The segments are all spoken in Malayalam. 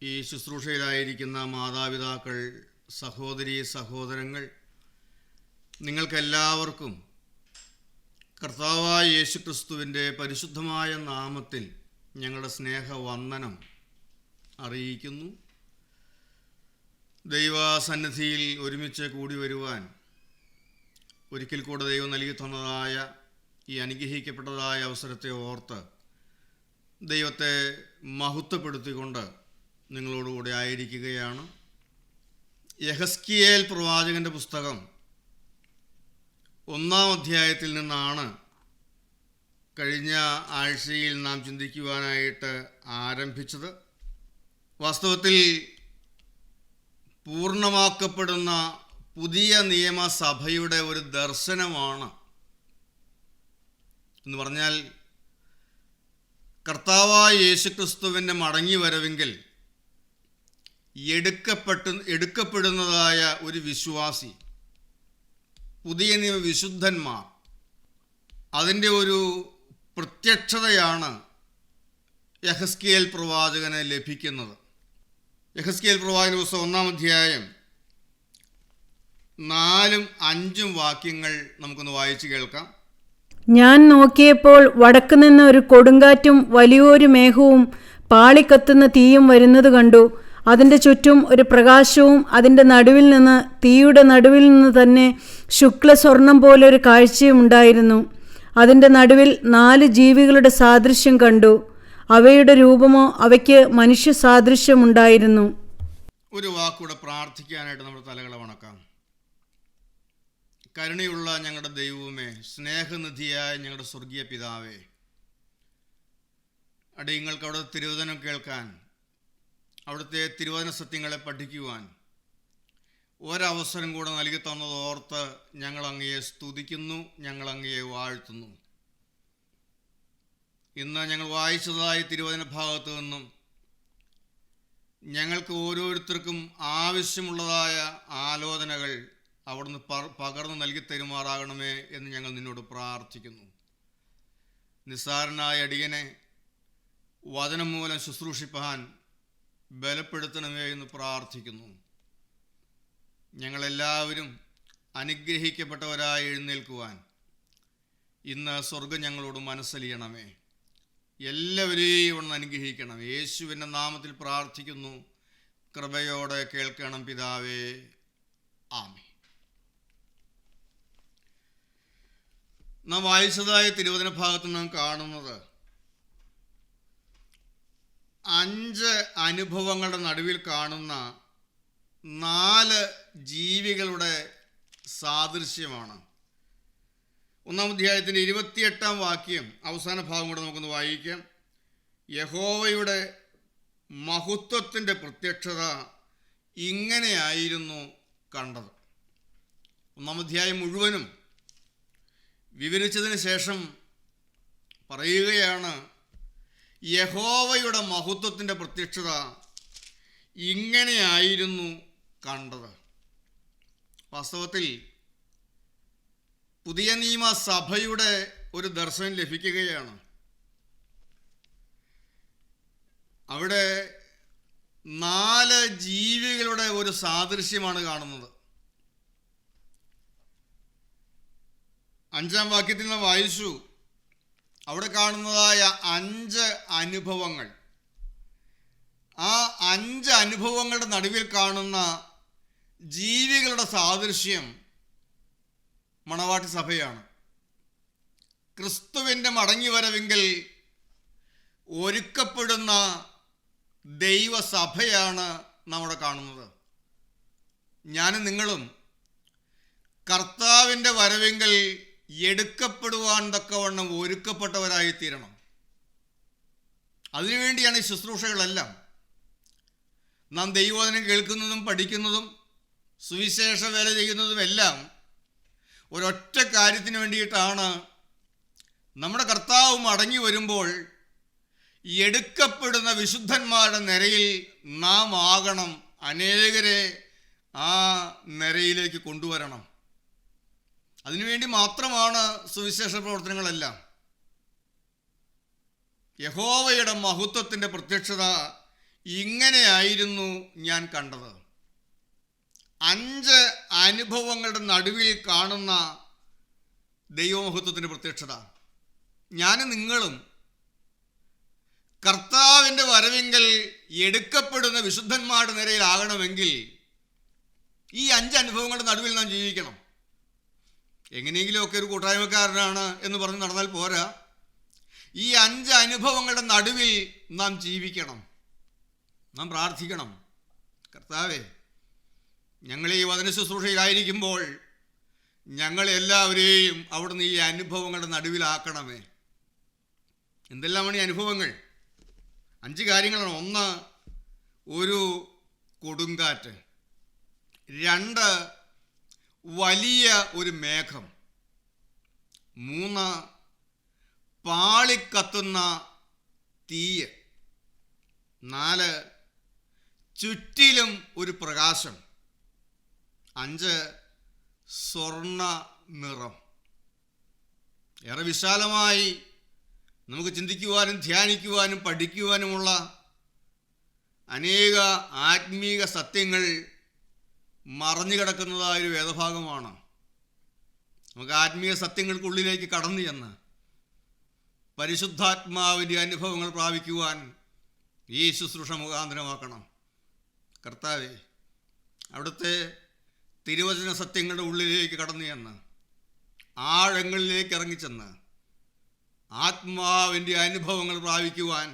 ഈ ശുശ്രൂഷയിലായിരിക്കുന്ന മാതാപിതാക്കൾ, സഹോദരീ സഹോദരങ്ങൾ, നിങ്ങൾക്കെല്ലാവർക്കും കർത്താവായ യേശുക്രിസ്തുവിൻ്റെ പരിശുദ്ധമായ നാമത്തിൽ ഞങ്ങളുടെ സ്നേഹവന്ദനം അറിയിക്കുന്നു. ദൈവസന്നിധിയിൽ ഒരുമിച്ച് കൂടി വരുവാൻ ഒരിക്കൽ കൂടെ ദൈവം നൽകി തന്നതായ ഈ അനുഗ്രഹിക്കപ്പെട്ടതായ അവസരത്തെ ഓർത്ത് ദൈവത്തെ മഹത്വപ്പെടുത്തിക്കൊണ്ട് നിങ്ങളോടുകൂടെ ആയിരിക്കുകയാണ്. യെഹെസ്കേൽ പ്രവാചകൻ്റെ പുസ്തകം 1-ാം അധ്യായത്തിൽ നിന്നാണ് കഴിഞ്ഞ ആഴ്ചയിൽ നാം ചിന്തിക്കുവാനായിട്ട് ആരംഭിച്ചത്. വാസ്തവത്തിൽ പൂർണ്ണമാക്കപ്പെടുന്ന പുതിയ നിയമസഭയുടെ ഒരു ദർശനമാണ് എന്ന് പറഞ്ഞാൽ, കർത്താവായ യേശുക്രിസ്തുവിൻ്റെ മടങ്ങിവരവെങ്കിൽ എടുക്കപ്പെടുന്നതായ ഒരു വിശ്വാസി, പുതിയ നിയമ വിശുദ്ധന്മാർ, അതിൻ്റെ ഒരു പ്രത്യക്ഷതയാണ് യെഹെസ്കേൽ പ്രവാചകന് ലഭിക്കുന്നത്. യെഹെസ്കേൽ പ്രവാചകന്റെ പുസ്തകം 1-ാം അധ്യായം 4-5 വാക്യങ്ങൾ നമുക്കൊന്ന് വായിച്ചു കേൾക്കാം. ഞാൻ നോക്കിയപ്പോൾ വടക്കുനിന്ന് ഒരു കൊടുങ്കാറ്റും വലിയൊരു മേഘവും പാളിക്കത്തുന്ന തീയും വരുന്നത് കണ്ടു. അതിൻ്റെ ചുറ്റും ഒരു പ്രകാശവും അതിൻ്റെ നടുവിൽ നിന്ന്, തീയുടെ നടുവിൽ നിന്ന് തന്നെ ശുക്ലസ്വർണം പോലൊരു കാഴ്ചയും ഉണ്ടായിരുന്നു. അതിൻ്റെ നടുവിൽ 4 ജീവികളുടെ സാദൃശ്യം കണ്ടു. അവയുടെ രൂപമോ അവയ്ക്ക് മനുഷ്യ സാദൃശ്യമുണ്ടായിരുന്നു. ഒരു വാക്കൂടെ പ്രാർത്ഥിക്കാനായിട്ട് നമ്മുടെ തലകളെ വണക്കാം. കരുണയുള്ള ഞങ്ങളുടെ ദൈവമേ, സ്നേഹനിധിയായ ഞങ്ങളുടെ സ്വർഗീയ പിതാവേ, അടിയങ്ങൾക്ക് അവിടെ തിരുവചനം കേൾക്കാൻ, അവിടുത്തെ തിരുവചന സത്യങ്ങളെ പഠിക്കുവാൻ ഒരവസരം കൂടെ നൽകി തന്നതോർത്ത് ഞങ്ങൾ അങ്ങയെ സ്തുതിക്കുന്നു, ഞങ്ങൾ അങ്ങയെ വാഴ്ത്തുന്നു. ഇന്ന് ഞങ്ങൾ വായിച്ചതായ തിരുവചന ഭാഗത്തു നിന്നും ഞങ്ങൾക്ക് ഓരോരുത്തർക്കും ആവശ്യമുള്ളതായ ആലോചനകൾ അവിടുന്ന് പകർന്നു നൽകി തരുമാറാകണമേ എന്ന് ഞങ്ങൾ നിന്നോട് പ്രാർത്ഥിക്കുന്നു. നിസ്സാരനായ അടിയനെ വചനം മൂലം ശുശ്രൂഷിപ്പാൻ ബലപ്പെടുത്തണമേ എന്ന് പ്രാർത്ഥിക്കുന്നു. ഞങ്ങളെല്ലാവരും അനുഗ്രഹിക്കപ്പെട്ടവരായി എഴുന്നേൽക്കുവാൻ ഇന്ന് സ്വർഗം ഞങ്ങളോട് മനസ്സലിയണമേ. എല്ലാവരെയും ഒന്ന് അനുഗ്രഹിക്കണം. യേശുവിൻ്റെ നാമത്തിൽ പ്രാർത്ഥിക്കുന്നു, കൃപയോടെ കേൾക്കണം പിതാവേ, ആമേൻ. നാം വായിച്ചതായ തിരുവചന ഭാഗത്ത് നാം കാണുന്നത് 5 അനുഭവങ്ങളുടെ നടുവിൽ കാണുന്ന 4 ജീവികളുടെ സാദൃശ്യമാണ്. 1-ാം അധ്യായത്തിൻ്റെ 28-ാം വാക്യം അവസാന ഭാഗം കൂടെ നമുക്കൊന്ന് വായിക്കാം. യഹോവയുടെ മഹത്വത്തിൻ്റെ പ്രത്യക്ഷത ഇങ്ങനെയായിരുന്നു കണ്ടത്. 1-ാം അധ്യായം മുഴുവനും വിവരിച്ചതിന് ശേഷം പറയുകയാണ്, യഹോവയുടെ മഹത്വത്തിൻ്റെ പ്രത്യക്ഷത ഇങ്ങനെയായിരുന്നു കണ്ടത്. വാസ്തവത്തിൽ പുതിയ നിയമസഭയുടെ ഒരു ദർശനം ലഭിക്കുകയാണ്. അവിടെ 4 ജീവികളുടെ ഒരു സാദൃശ്യമാണ് കാണുന്നത്. 5-ാം വാക്യത്തിൽ നിന്ന് വായിച്ചു. അവിടെ കാണുന്നതായ 5 അനുഭവങ്ങൾ, ആ 5 അനുഭവങ്ങളുടെ നടുവിൽ കാണുന്ന ജീവികളുടെ സാദൃശ്യം മണവാട്ടി സഭയാണ്. ക്രിസ്തുവിൻ്റെ മടങ്ങിവരവെങ്കിൽ ഒരുക്കപ്പെടുന്ന ദൈവസഭയാണ് നമ്മുടെ കാണുന്നത്. ഞാനും നിങ്ങളും കർത്താവിൻ്റെ വരവെങ്കിൽ എടുക്കപ്പെടുവാൻ തക്കവണ്ണം ഒരുക്കപ്പെട്ടവരായി തീരണം. അതിനുവേണ്ടിയാണ് ഈ ശുശ്രൂഷകളെല്ലാം. നാം ദൈവവചനം കേൾക്കുന്നതും പഠിക്കുന്നതും സുവിശേഷ വേല ചെയ്യുന്നതുമെല്ലാം ഒരൊറ്റ കാര്യത്തിന് വേണ്ടിയിട്ടാണ്. നമ്മുടെ കർത്താവ് മടങ്ങി വരുമ്പോൾ എടുക്കപ്പെടുന്ന വിശുദ്ധന്മാരുടെ നിരയിൽ നാം ആകണം. അനേകരെ ആ നിരയിലേക്ക് കൊണ്ടുവരണം. അതിനുവേണ്ടി മാത്രമാണ് സുവിശേഷ പ്രവർത്തനങ്ങളെല്ലാം. യഹോവയുടെ മഹത്വത്തിൻ്റെ പ്രത്യക്ഷത ഇങ്ങനെയായിരുന്നു ഞാൻ കണ്ടത്. 5 അനുഭവങ്ങളുടെ നടുവിൽ കാണുന്ന ദൈവമഹത്വത്തിൻ്റെ പ്രത്യക്ഷത. ഞാനും നിങ്ങളും കർത്താവിൻ്റെ വരവിങ്കൽ എടുക്കപ്പെടുന്ന വിശുദ്ധന്മാരുടെ നിരയിലാകണമെങ്കിൽ ഈ 5 അനുഭവങ്ങളുടെ നടുവിൽ നാം ജീവിക്കണം. എങ്ങനെയെങ്കിലുമൊക്കെ ഒരു കൂട്ടായ്മക്കാരനാണ് എന്ന് പറഞ്ഞ് നടന്നാൽ പോരാ. ഈ 5 അനുഭവങ്ങളുടെ നടുവിൽ നാം ജീവിക്കണം. നാം പ്രാർത്ഥിക്കണം, കർത്താവേ, ഞങ്ങൾ ഈ വചന ശുശ്രൂഷയിലായിരിക്കുമ്പോൾ ഞങ്ങളെല്ലാവരെയും അവിടുന്ന് ഈ അനുഭവങ്ങളുടെ നടുവിലാക്കണമേ. എന്തെല്ലാമാണ് ഈ അനുഭവങ്ങൾ? 5 കാര്യങ്ങളാണ്. 1, ഒരു കൊടുങ്കാറ്റ്. 2, വലിയ ഒരു മേഘം. 3, പാളിക്കത്തുന്ന തീയ്. 4, ചുറ്റിലും ഒരു പ്രകാശം. 5, സ്വർണ്ണ നിറം. ഏറെ വിശാലമായി നമുക്ക് ചിന്തിക്കുവാനും ധ്യാനിക്കുവാനും പഠിക്കുവാനുമുള്ള അനേക ആത്മീക സത്യങ്ങൾ മറഞ്ഞു കിടക്കുന്നതായൊരു വേദഭാഗമാണ്. നമുക്ക് ആത്മീയ സത്യങ്ങൾക്കുള്ളിലേക്ക് കടന്നു ചെന്ന് പരിശുദ്ധാത്മാവിൻ്റെ അനുഭവങ്ങൾ പ്രാപിക്കുവാൻ ഈ ശുശ്രൂഷ മുഖാന്തരമാക്കണം. കർത്താവേ, അവിടുത്തെ തിരുവചന സത്യങ്ങളുടെ ഉള്ളിലേക്ക് കടന്നു ചെന്ന് ആഴങ്ങളിലേക്ക് ഇറങ്ങിച്ചെന്ന് ആത്മാവിൻ്റെ അനുഭവങ്ങൾ പ്രാപിക്കുവാൻ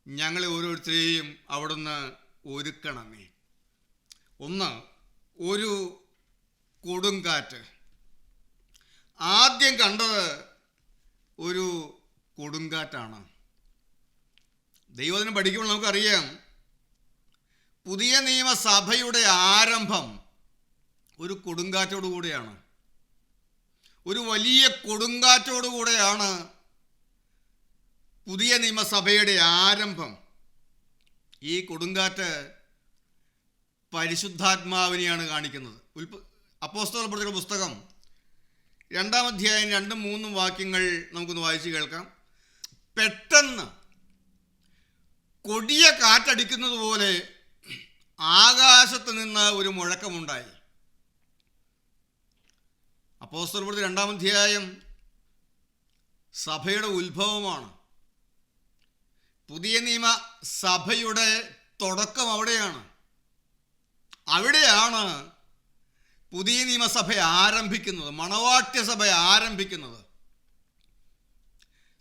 ഞങ്ങളെ ഓരോരുത്തരെയും അവിടുന്ന് ഒരുക്കണമേ. 1, ഒരു കൊടുങ്കാറ്റ്. ആദ്യം കണ്ടത് ഒരു കൊടുങ്കാറ്റാണ്. ദൈവത്തിനെ പഠിക്കുമ്പോൾ നമുക്കറിയാം, പുതിയ നിയമസഭയുടെ ആരംഭം ഒരു കൊടുങ്കാറ്റോടു കൂടെയാണ്. ഒരു വലിയ കൊടുങ്കാറ്റോടു കൂടെയാണ് പുതിയ നിയമസഭയുടെ ആരംഭം. ഈ കൊടുങ്കാറ്റ് പരിശുദ്ധാത്മാവിനെയാണ് കാണിക്കുന്നത്. അപ്പോസ്തലപ്രവൃത്തികളുടെ പുസ്തകം 2-ാം അധ്യായം 2-3 വാക്യങ്ങൾ നമുക്കൊന്ന് വായിച്ച് കേൾക്കാം. പെട്ടെന്ന് കൊടിയ കാറ്റടിക്കുന്നത് പോലെ ആകാശത്ത് നിന്ന് ഒരു മുഴക്കമുണ്ടായി. അപ്പോസ്തലപ്രവൃത്തി 2-ാം അധ്യായം സഭയുടെ ഉത്ഭവമാണ്. പുതിയ നിയമ സഭയുടെ തുടക്കം അവിടെയാണ്. അവിടെയാണ് പുതിയ നിയമസഭ ആരംഭിക്കുന്നത്, മണവാട്യ സഭ ആരംഭിക്കുന്നത്.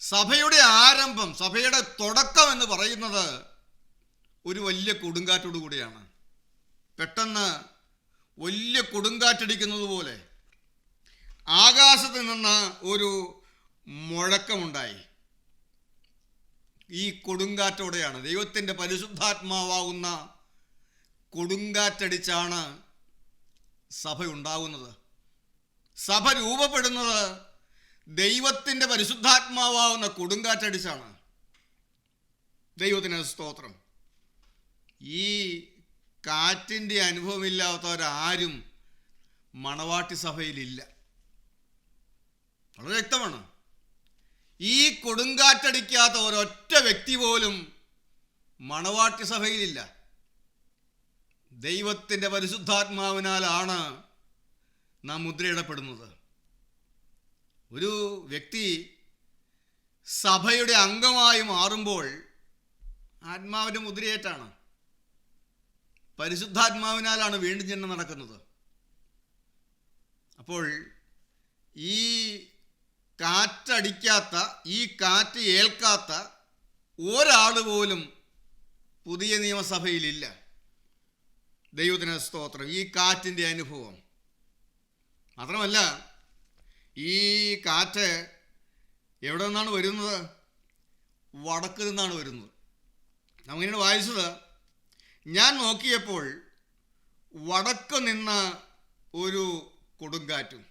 സഭയുടെ ആരംഭം, സഭയുടെ തുടക്കം എന്ന് പറയുന്നത് ഒരു വലിയ കൊടുങ്കാറ്റോടു കൂടിയാണ്. പെട്ടെന്ന് വലിയ കൊടുങ്കാറ്റടിക്കുന്നത് പോലെ ആകാശത്ത് നിന്ന് ഒരു മുഴക്കമുണ്ടായി. ഈ കൊടുങ്കാറ്റോടെയാണ്, ദൈവത്തിൻ്റെ പരിശുദ്ധാത്മാവാകുന്ന കൊടുങ്കാറ്റടിച്ചാണ് സഭ ഉണ്ടാകുന്നത്. സഭ രൂപപ്പെടുന്നത് ദൈവത്തിൻ്റെ പരിശുദ്ധാത്മാവാകുന്ന കൊടുങ്കാറ്റടിച്ചാണ്. ദൈവത്തിന് സ്തോത്രം. ഈ കാറ്റിൻ്റെ അനുഭവമില്ലാത്തവരാരും മണവാട്ടി സഭയിലില്ല. വളരെ വ്യക്തമാണ്. ഈ കൊടുങ്കാറ്റടിക്കാത്ത ഒരൊറ്റ വ്യക്തി പോലും മണവാട്ടി സഭയിലില്ല. ദൈവത്തിൻ്റെ പരിശുദ്ധാത്മാവിനാലാണ് നാം മുദ്രയിടപ്പെടുന്നത്. ഒരു വ്യക്തി സഭയുടെ അംഗമായി മാറുമ്പോൾ ആത്മാവിൻ്റെ മുദ്രയേറ്റാണ്. പരിശുദ്ധാത്മാവിനാലാണ് വീണ്ടും ജന്മം നടക്കുന്നത്. അപ്പോൾ ഈ കാറ്റടിക്കാത്ത, ഈ കാറ്റ് ഏൽക്കാത്ത ഒരാൾ പോലും പുതിയ നിയമസഭയിലില്ല. ദൈവത്തിന് സ്തോത്രം. ഈ കാറ്റിൻ്റെ അനുഭവം മാത്രമല്ല, ഈ കാറ്റ് എവിടെ നിന്നാണ് വരുന്നത്? വടക്ക് നിന്നാണ് വരുന്നത്. നമ്മളിങ്ങനെ വായിച്ചത്, ഞാൻ നോക്കിയപ്പോൾ വടക്ക് നിന്ന് ഒരു കൊടുങ്കാറ്റും.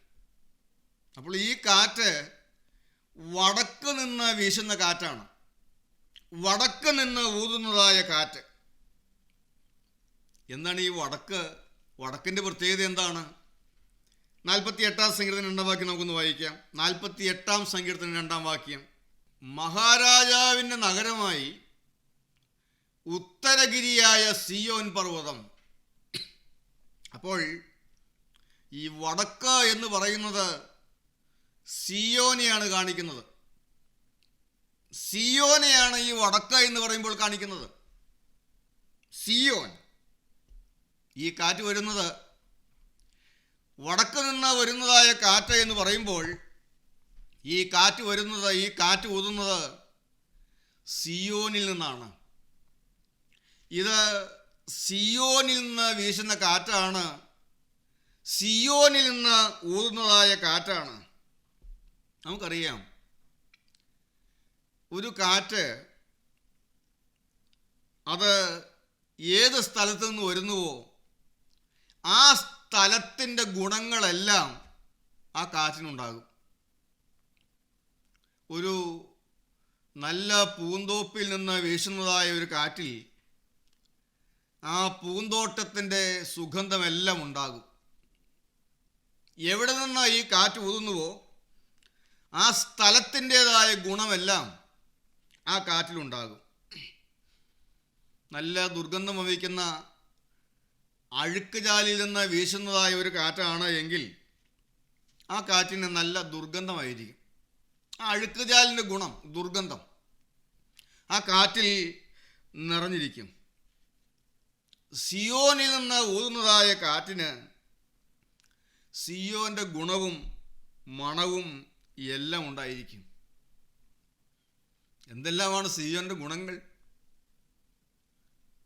അപ്പോൾ ഈ കാറ്റ് വടക്ക് നിന്ന് വീശുന്ന കാറ്റാണ്, വടക്ക് നിന്ന് ഊതുന്നതായ കാറ്റ്. എന്താണ് ഈ വടക്കിൻ്റെ പ്രത്യേകത എന്താണ്? 48-ാം സങ്കീർത്തനം 2-ാം വാക്യം നമുക്കൊന്ന് വായിക്കാം. 48-ാം സങ്കീർത്തനം 2-ാം വാക്യം. മഹാരാജാവിൻ്റെ നഗരമായി ഉത്തരഗിരിയായ സിയോൻ പർവ്വതം. അപ്പോൾ ഈ വടക്ക് എന്ന് പറയുന്നത് സിയോനെയാണ് കാണിക്കുന്നത്. സിയോനെയാണ് ഈ വടക്ക് എന്ന് പറയുമ്പോൾ കാണിക്കുന്നത്. സിയോൻ. ഈ കാറ്റ് വരുന്നത്, വടക്ക് നിന്ന് വരുന്നതായ കാറ്റ് എന്ന് പറയുമ്പോൾ ഈ കാറ്റ് വരുന്നത്, ഈ കാറ്റ് ഊതുന്നത് സിയോനിൽ നിന്നാണ്. ഇത് സിയോനിൽ നിന്ന് വീശുന്ന കാറ്റാണ്, സിയോനിൽ നിന്ന് ഊതുന്നതായ കാറ്റാണ്. നമുക്കറിയാം, ഒരു കാറ്റ് അത് ഏത് സ്ഥലത്ത് നിന്ന് വരുന്നുവോ ആ സ്ഥലത്തിൻ്റെ ഗുണങ്ങളെല്ലാം ആ കാറ്റിനുണ്ടാകും. ഒരു നല്ല പൂന്തോപ്പിൽ നിന്ന് വീശുന്നതായ ഒരു കാറ്റിൽ ആ പൂന്തോട്ടത്തിൻ്റെ സുഗന്ധമെല്ലാം ഉണ്ടാകും. എവിടെ നിന്ന് ഈ കാറ്റ് ഊതുന്നുവോ ആ സ്ഥലത്തിൻ്റെതായ ഗുണമെല്ലാം ആ കാറ്റിലുണ്ടാകും. നല്ല ദുർഗന്ധം വമിക്കുന്ന അഴുക്കുചാലിൽ നിന്ന് വീശുന്നതായ ഒരു കാറ്റാണ് എങ്കിൽ ആ കാറ്റിന് നല്ല ദുർഗന്ധമായിരിക്കും. ആ അഴുക്കുചാലിൻ്റെ ഗുണം, ദുർഗന്ധം ആ കാറ്റിൽ നിറഞ്ഞിരിക്കും. സിയോനിൽ നിന്ന് ഊതുന്നതായ കാറ്റിന് സിയോൻ്റെ ഗുണവും മണവും എല്ലാം ഉണ്ടായിരിക്കും. എന്തെല്ലാമാണ് സിയോൻ്റെ ഗുണങ്ങൾ?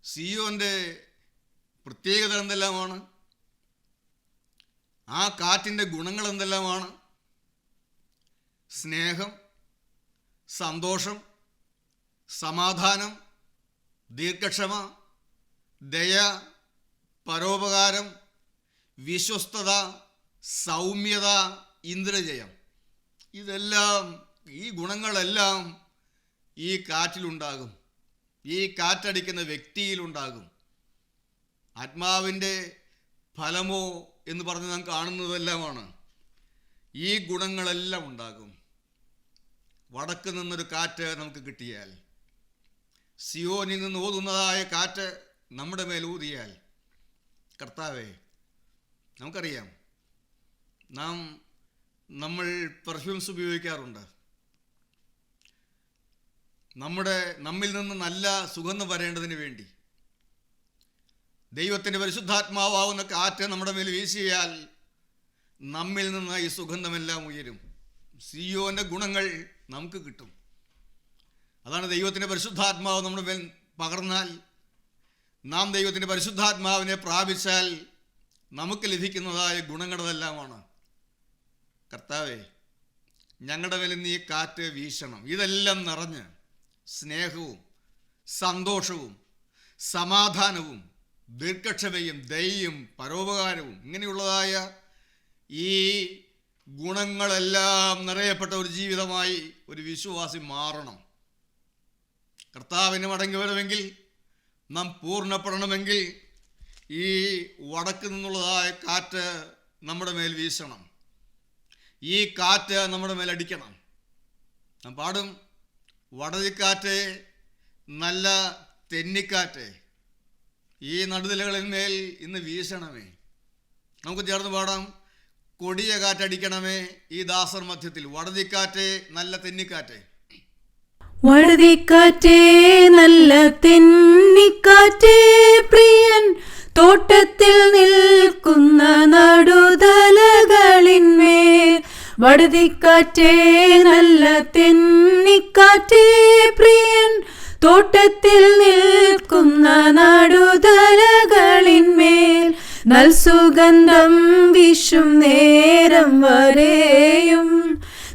സിയോൻ്റെ പ്രത്യേകത എന്തെല്ലാമാണ്? ആ കാറ്റിൻ്റെ ഗുണങ്ങൾ എന്തെല്ലാമാണ്? സ്നേഹം, സന്തോഷം, സമാധാനം, ദീർഘക്ഷമ, ദയ, പരോപകാരം, വിശ്വസ്തത, സൗമ്യത, ഇന്ദ്രജയം. ഇതെല്ലാം, ഈ ഗുണങ്ങളെല്ലാം ഈ കാറ്റിലുണ്ടാകും, ഈ കാറ്റടിക്കുന്ന വ്യക്തിയിലുണ്ടാകും. ആത്മാവിൻ്റെ ഫലമോ എന്ന് പറഞ്ഞ് നാം കാണുന്നതെല്ലാമാണ്. ഈ ഗുണങ്ങളെല്ലാം ഉണ്ടാകും. വടക്ക് നിന്നൊരു കാറ്റ് നമുക്ക് കിട്ടിയാൽ, സിയോനിൽ നിന്ന് ഊതുന്നതായ കാറ്റ് നമ്മുടെ മേൽ ഊതിയാൽ, കർത്താവേ, നമുക്കറിയാം, നമ്മൾ പെർഫ്യൂംസ് ഉപയോഗിക്കാറുണ്ട്. നമ്മിൽ നിന്ന് നല്ല സുഗന്ധം വരേണ്ടതിന് വേണ്ടി ദൈവത്തിൻ്റെ പരിശുദ്ധാത്മാവാകുന്ന കാറ്റ് നമ്മുടെ മേൽ വീശിയാൽ നമ്മിൽ നിന്ന് ഈ സുഗന്ധമെല്ലാം ഉയരും. സിയോൻ്റെ ഗുണങ്ങൾ നമുക്ക് കിട്ടും. അതാണ് ദൈവത്തിൻ്റെ പരിശുദ്ധാത്മാവ് നമ്മുടെ മേൽ പകർന്നാൽ, നാം ദൈവത്തിൻ്റെ പരിശുദ്ധാത്മാവിനെ പ്രാപിച്ചാൽ നമുക്ക് ലഭിക്കുന്നതായ ഗുണങ്ങളതെല്ലാമാണ്. കർത്താവേ, ഞങ്ങളുടെ മേൽ നീ കാറ്റ് വീശണം. ഇതെല്ലാം നിറഞ്ഞ് സ്നേഹവും സന്തോഷവും സമാധാനവും ദീർഘക്ഷമയും ദയയും പരോപകാരവും ഇങ്ങനെയുള്ളതായ ഈ ഗുണങ്ങളെല്ലാം നിറയപ്പെട്ട ഒരു ജീവിതമായി ഒരു വിശ്വാസി മാറണം. കർത്താവിന് മടങ്ങി വരണമെങ്കിൽ, നാം പൂർണ്ണപ്പെടണമെങ്കിൽ ഈ വടക്ക് നിന്നുള്ളതായ കാറ്റ് നമ്മുടെ മേൽ വീശണം. ഈ കാറ്റ് നമ്മുടെ മേൽ അടിക്കണം. നാം പാടും, വടതിക്കാറ്റ്, നല്ല തെന്നിക്കാറ്റ്, ഈ നടുനിലകളിന്മേൽ ഇന്ന് വീശണമേ. നമുക്ക് ചേർന്ന് പാടാം, കൊടിയ കാറ്റടിക്കണമേ ഈ ദാസർ മധ്യത്തിൽ. വടതിക്കാറ്റ്, നല്ല തെന്നിക്കാറ്റ്. വടതിക്കാറ്റേ, നല്ല തെന്നിക്കാറ്റേ, പ്രിയൻ തോട്ടത്തിൽ നിൽക്കുന്ന നടുതലകളിന്മേൽ. വടതിക്കാറ്റേ, നല്ല തെന്നിക്കാറ്റേ, പ്രിയൻ തോട്ടത്തിൽ നിൽക്കുന്ന നടുതലകളിന്മേൽ. നൽസുഗന്ധം വീശും നേരം വരെയും,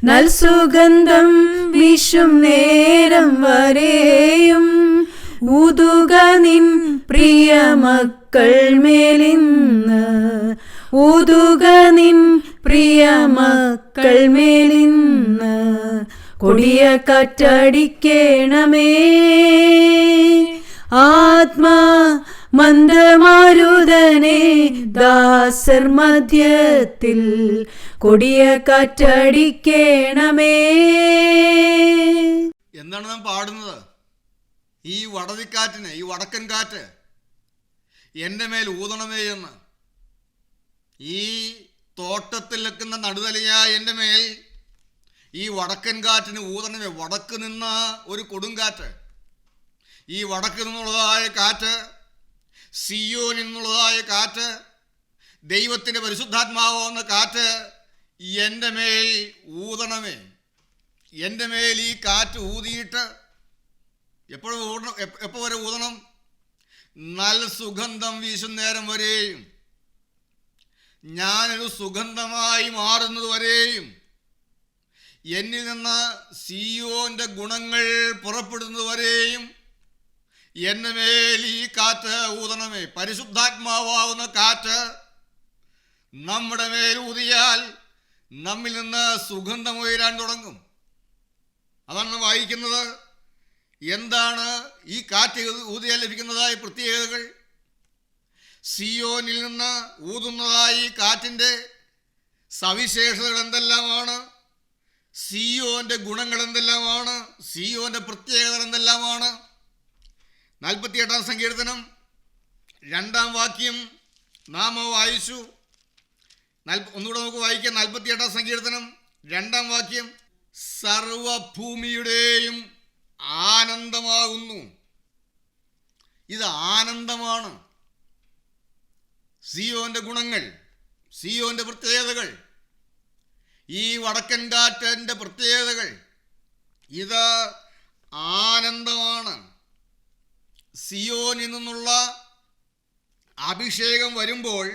നൽസുഗന്ധം വീശും നേരം വരെയും ഊതുക നിൻ പ്രിയ മക്കൾ മേലിന്ന്, ഊതുക നിൻ പ്രിയ മക്കൾ മേലിന്ന്. കൊടിയ കാറ്റടിക്കണമേ ആത്മാ മന്ദമാരുതനെ ദാസർ മധ്യത്തിൽ. കൊടിയ കാറ്റടിക്കണമേ. എന്താണ് നാം പാടുന്നത്? ഈ വടതിക്കാറ്റിന്, ഈ വടക്കൻ കാറ്റ് എൻ്റെ മേൽ ഊതണമേ എന്ന്. ഈ തോട്ടത്തിൽ നിൽക്കുന്ന നടുതലയായ എൻ്റെ മേൽ ഈ വടക്കൻ കാറ്റിന് ഊതണമേ. വടക്ക് നിന്ന് ഒരു കൊടുങ്കാറ്റ്, ഈ വടക്ക് നിന്നുള്ളതായ കാറ്റ്, സിയോനിൽ നിന്നുള്ളതായ കാറ്റ്, ദൈവത്തിൻ്റെ പരിശുദ്ധാത്മാവെന്ന കാറ്റ് എൻ്റെ മേൽ ഊതണമേ. എൻ്റെ മേൽ ഈ കാറ്റ് ഊതിയിട്ട് എപ്പോൾ വരെ ഊതണം? നല്ല സുഗന്ധം വീശുന്നേരം വരെയും, ഞാനൊരു സുഗന്ധമായി മാറുന്നത് വരെയും, എന്നിൽ നിന്ന് സിയോന്റെ ഗുണങ്ങൾ പുറപ്പെടുന്നത് വരെയും എൻ്റെ മേൽ ഈ കാറ്റ് ഊതണമേ. പരിശുദ്ധാത്മാവാകുന്ന കാറ്റ് നമ്മുടെ മേൽ ഊതിയാൽ നമ്മിൽ നിന്ന് സുഗന്ധം ഉയരാൻ തുടങ്ങും. അതാണ് വായിക്കുന്നത്. എന്താണ് ഈ കാറ്റ് ഊതിയാൽ ലഭിക്കുന്നതായ പ്രത്യേകതകൾ? സിയോനിൽ നിന്ന് ഊതുന്നതായി കാറ്റിൻ്റെ സവിശേഷതകൾ എന്തെല്ലാമാണ്? സിയോന്റെ ഗുണങ്ങൾ എന്തെല്ലാമാണ്? സിയോന്റെ പ്രത്യേകതകൾ എന്തെല്ലാമാണ്? 48-ാം സങ്കീർത്തനം 2-ാം വാക്യം നാം വായിച്ചു. ഒന്നുകൂടെ നമുക്ക് വായിക്കാം. 48-ാം സങ്കീർത്തനം 2-ാം വാക്യം, സർവഭൂമിയുടെയും ആനന്ദമാകുന്നു. ഇത് ആനന്ദമാണ്. സിയോന്റെ ഗുണങ്ങൾ, സിയോന്റെ പ്രത്യേകതകൾ, ഈ വടക്കൻ കാറ്റിൻ്റെ പ്രത്യേകതകൾ, ഇത് ആനന്ദമാണ്. സിയോനിൽ നിന്നുള്ള അഭിഷേകം വരുമ്പോൾ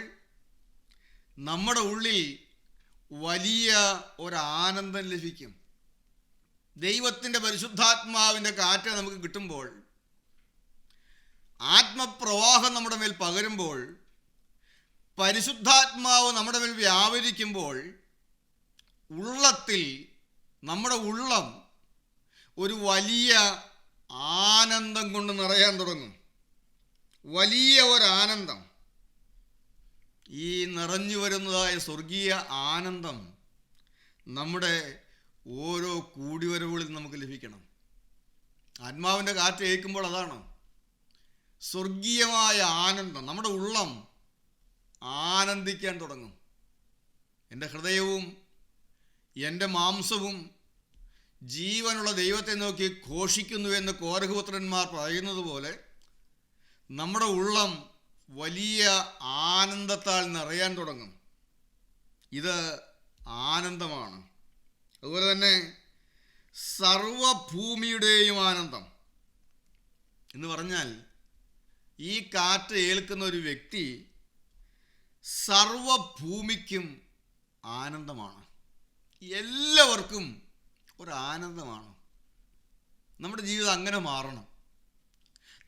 നമ്മുടെ ഉള്ളിൽ വലിയ ഒരാനന്ദം ലഭിക്കും. ദൈവത്തിൻ്റെ പരിശുദ്ധാത്മാവിൻ്റെ കാറ്റ് നമുക്ക് കിട്ടുമ്പോൾ, ആത്മപ്രവാഹം നമ്മുടെ മേൽ പകരുമ്പോൾ, പരിശുദ്ധാത്മാവ് നമ്മുടെ മേൽ വ്യാപരിക്കുമ്പോൾ, ഉള്ളത്തിൽ, നമ്മുടെ ഉള്ളം ഒരു വലിയ ആനന്ദം കൊണ്ട് നിറയാൻ തുടങ്ങും. വലിയ ഒരാനന്ദം. ഈ നിറഞ്ഞു വരുന്നതായ സ്വർഗീയ ആനന്ദം നമ്മുടെ ഓരോ കൂടിവരവുകളിൽ നമുക്ക് ലഭിക്കണം. ആത്മാവിൻ്റെ കാറ്റ് ഏൽക്കുമ്പോൾ അതാണ് സ്വർഗീയമായ ആനന്ദം. നമ്മുടെ ഉള്ളം ആനന്ദിക്കാൻ തുടങ്ങും. എൻ്റെ ഹൃദയവും എൻ്റെ മാംസവും ജീവനുള്ള ദൈവത്തെ നോക്കി ഘോഷിക്കുന്നുവെന്ന് കോരഹപുത്രന്മാർ പറയുന്നത് പോലെ നമ്മുടെ ഉള്ളം വലിയ ആനന്ദത്താൽ നിറയാൻ തുടങ്ങും. ഇത് ആനന്ദമാണ്. അതുപോലെ തന്നെ സർവഭൂമിയുടെയും ആനന്ദം എന്ന് പറഞ്ഞാൽ, ഈ കാറ്റ് ഏൽക്കുന്ന ഒരു വ്യക്തി സർവഭൂമിക്കും ആനന്ദമാണ്. എല്ലാവർക്കും ഒരാനന്ദമാണ്. നമ്മുടെ ജീവിതം അങ്ങനെ മാറണം.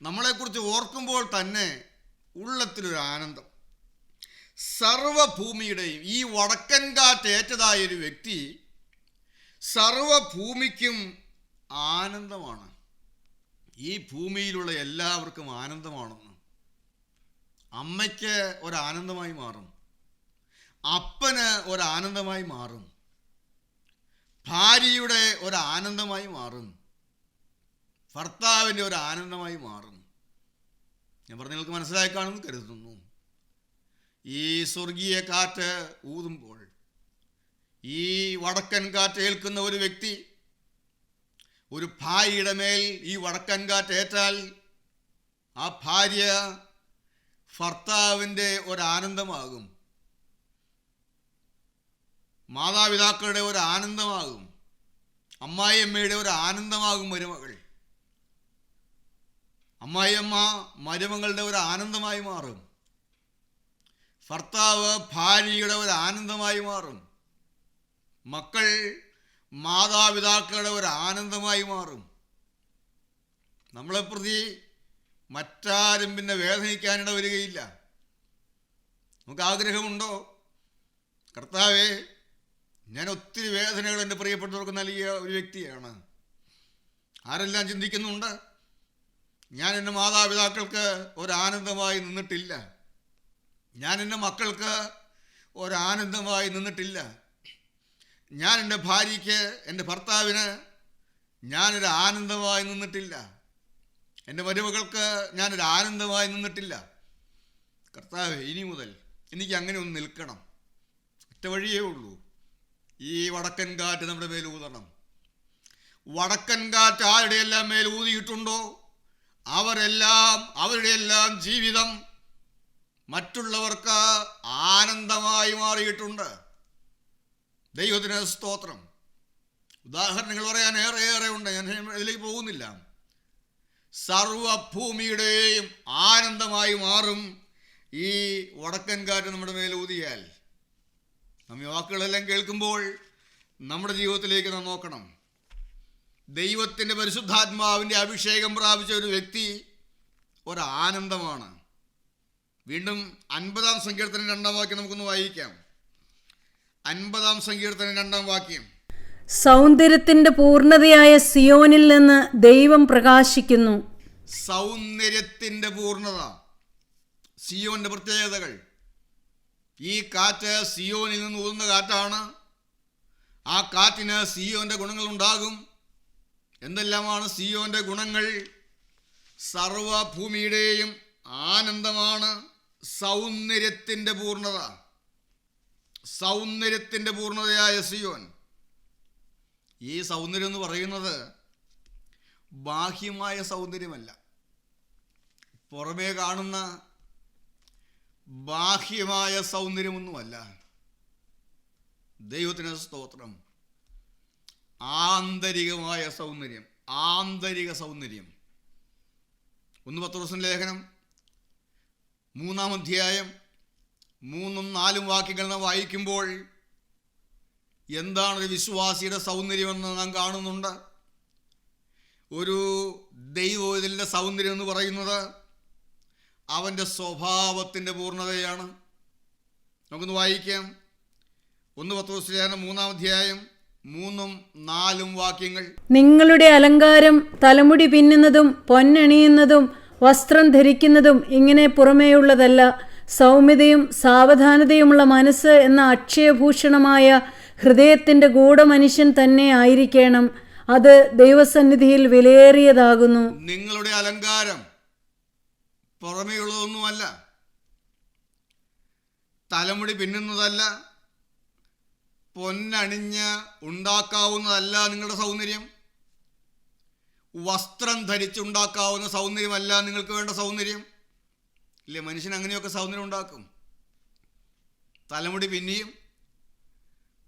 നമ്മളെക്കുറിച്ച് ഓർക്കുമ്പോൾ തന്നെ ഉള്ളത്തിലൊരു ആനന്ദം. സർവഭൂമിയുടെയും, ഈ വടക്കൻ കാറ്റേറ്റതായൊരു വ്യക്തി സർവഭൂമിക്കും ആനന്ദമാണ്. ഈ ഭൂമിയിലുള്ള എല്ലാവർക്കും ആനന്ദമാണെന്ന്. അമ്മയ്ക്ക് ഒരാനന്ദമായി മാറും, അപ്പന് ഒരാനന്ദമായി മാറും, ഭാര്യയുടെ ഒരാനന്ദമായി മാറും, ഭർത്താവിൻ്റെ ഒരാനന്ദമായി മാറും. ഞാൻ പറഞ്ഞ നിങ്ങൾക്ക് മനസ്സിലായി കാണുമെന്ന് കരുതുന്നു. ഈ സ്വർഗീയ കാറ്റ് ഊതുമ്പോൾ, ഈ വടക്കൻ കാറ്റ് ഏൽക്കുന്ന ഒരു വ്യക്തി, ഒരു ഭാര്യയുടെ മേൽ ഈ വടക്കൻ കാറ്റ് ഏറ്റാൽ ആ ഭാര്യ ഭർത്താവിൻ്റെ ഒരാനന്ദമാകും, മാതാപിതാക്കളുടെ ഒരാനന്ദമാകും, അമ്മായിയമ്മയുടെ ഒരാനന്ദമാകും മരുമകൾ. അമ്മായിയമ്മ മരുമകളുടെ ഒരു ആനന്ദമായി മാറും, ഭർത്താവ് ഭാര്യയുടെ ഒരു ആനന്ദമായി മാറും, മക്കൾ മാതാപിതാക്കളുടെ ഒരു ആനന്ദമായി മാറും. നമ്മളെ പ്രതി മറ്റാരും പിന്നെ വേദനിക്കാനിട വരികയില്ല. നമുക്ക് ആഗ്രഹമുണ്ടോ? കർത്താവേ, ഞാൻ ഒത്തിരി വേദനകൾ എൻ്റെ പ്രിയപ്പെട്ടവർക്ക് നൽകിയ ഒരു വ്യക്തിയാണ്. ആരെല്ലാം ചിന്തിക്കുന്നുണ്ട്, ഞാൻ എൻ്റെ മാതാപിതാക്കൾക്ക് ഒരാനന്ദമായി നിന്നിട്ടില്ല, ഞാൻ എൻ്റെ മക്കൾക്ക് ഒരാനന്ദമായി നിന്നിട്ടില്ല, ഞാൻ എൻ്റെ ഭാര്യയ്ക്ക്, എൻ്റെ ഭർത്താവിന് ഞാനൊരു ആനന്ദമായി നിന്നിട്ടില്ല. എൻ്റെ മരുമകൾക്ക് ഞാനൊരു ആനന്ദമായി നിന്നിട്ടില്ല. കർത്താവേ, ഇനി മുതൽ എനിക്ക് അങ്ങനെ ഒന്ന് നിൽക്കണം. ഒറ്റ വഴിയേ ഉള്ളൂ, ഈ വടക്കൻ കാറ്റ് നമ്മുടെ മേൽ ഊതണം. വടക്കൻ കാറ്റ് ആരുടെയെല്ലാം മേൽ ഊതിയിട്ടുണ്ടോ അവരുടെയെല്ലാം ജീവിതം മറ്റുള്ളവർക്ക് ആനന്ദമായി മാറിയിട്ടുണ്ട്. ദൈവത്തിന് സ്തോത്രം. ഉദാഹരണങ്ങൾ പറയാൻ ഏറെ ഉണ്ട്, ഞാൻ ഇതിലേക്ക് പോകുന്നില്ല. സർവഭൂമിയുടെയും ആനന്ദമായി മാറും ഈ വടക്കൻ കാറ്റ് നമ്മുടെ മേൽ ഊതിയാൽ. നമ്മ വാക്കുകളെല്ലാം കേൾക്കുമ്പോൾ നമ്മുടെ ജീവിതത്തിലേക്ക് നാം നോക്കണം. ദൈവത്തിൻ്റെ പരിശുദ്ധാത്മാവിൻ്റെ അഭിഷേകം പ്രാപിച്ച ഒരു വ്യക്തി ഒരാനന്ദമാണ്. വീണ്ടും 50-ാം സങ്കീർത്തനം 2-ാം വാക്യം നമുക്കൊന്ന് വായിക്കാം. 50-ാം സങ്കീർത്തനം 2-ാം വാക്യം. സൗന്ദര്യത്തിന്റെ പൂർണ്ണതയായ സിയോനിൽ നിന്ന് ദൈവം പ്രകാശിക്കുന്നു. സൗന്ദര്യത്തിന്റെ പൂർണ്ണത, സിയോന്റെ പ്രത്യേകതകൾ. ഈ കാറ്റ് സിയോനിൽ നിന്ന് ഊതുന്ന കാറ്റാണ്. ആ കാറ്റിന് സിയോന്റെ ഗുണങ്ങൾ ഉണ്ടാകും. എന്തെല്ലാമാണ് സിയോന്റെ ഗുണങ്ങൾ? സർവഭൂമിയുടെയും ആനന്ദമാണ് സൗന്ദര്യത്തിന്റെ പൂർണ്ണത. സൗന്ദര്യത്തിന്റെ പൂർണ്ണതയായ സിയോൻ. ഈ സൗന്ദര്യം എന്ന് പറയുന്നത് ബാഹ്യമായ സൗന്ദര്യമല്ല, പുറമേ കാണുന്ന ബാഹ്യമായ സൗന്ദര്യമൊന്നുമല്ല. ദൈവത്തിന് സ്തോത്രം. ആന്തരികമായ സൗന്ദര്യം, ആന്തരിക സൗന്ദര്യം. 1 പത്രോസിന്റെ ലേഖനം 3-ാം അധ്യായം 3-4 വാക്യങ്ങൾ നാം വായിക്കുമ്പോൾ എന്താണ് ഒരു വിശ്വാസിയുടെ സൗന്ദര്യമെന്ന് നാം കാണുന്നുണ്ട്. ഒരു ദൈവത്തിൻ്റെ സൗന്ദര്യം എന്ന് പറയുന്നത് അവൻ്റെ സ്വഭാവത്തിൻ്റെ പൂർണ്ണതയാണ്. നമുക്കൊന്ന് വായിക്കാം. 1 പത്രോസ് 3-ാം അധ്യായം 3-4 വാക്യങ്ങൾ. നിങ്ങളുടെ അലങ്കാരം തലമുടി പിന്നുന്നതും പൊന്നണിയുന്നതും വസ്ത്രം ധരിക്കുന്നതും ഇങ്ങനെ പുറമേയുള്ളതല്ല, സൗമ്യതയും സാവധാനതയുമുള്ള മനസ്സ് എന്ന അക്ഷയഭൂഷണമായ ഹൃദയത്തിൻ്റെ ഗൂഢമനുഷ്യൻ തന്നെ ആയിരിക്കണം. അത് ദൈവസന്നിധിയിൽ വിലയേറിയതാകുന്നു. നിങ്ങളുടെ അലങ്കാരം പുറമേയുള്ളതൊന്നുമല്ല, തലമുടി പിന്നുന്നതല്ല, പൊന്നണിഞ്ഞ് ഉണ്ടാക്കാവുന്നതല്ല നിങ്ങളുടെ സൗന്ദര്യം. വസ്ത്രം ധരിച്ചുണ്ടാക്കാവുന്ന സൗന്ദര്യമല്ല നിങ്ങൾക്ക് വേണ്ട സൗന്ദര്യം. ഇല്ലേ, മനുഷ്യൻ അങ്ങനെയൊക്കെ സൗന്ദര്യം ഉണ്ടാക്കും. തലമുടി പിന്നിയും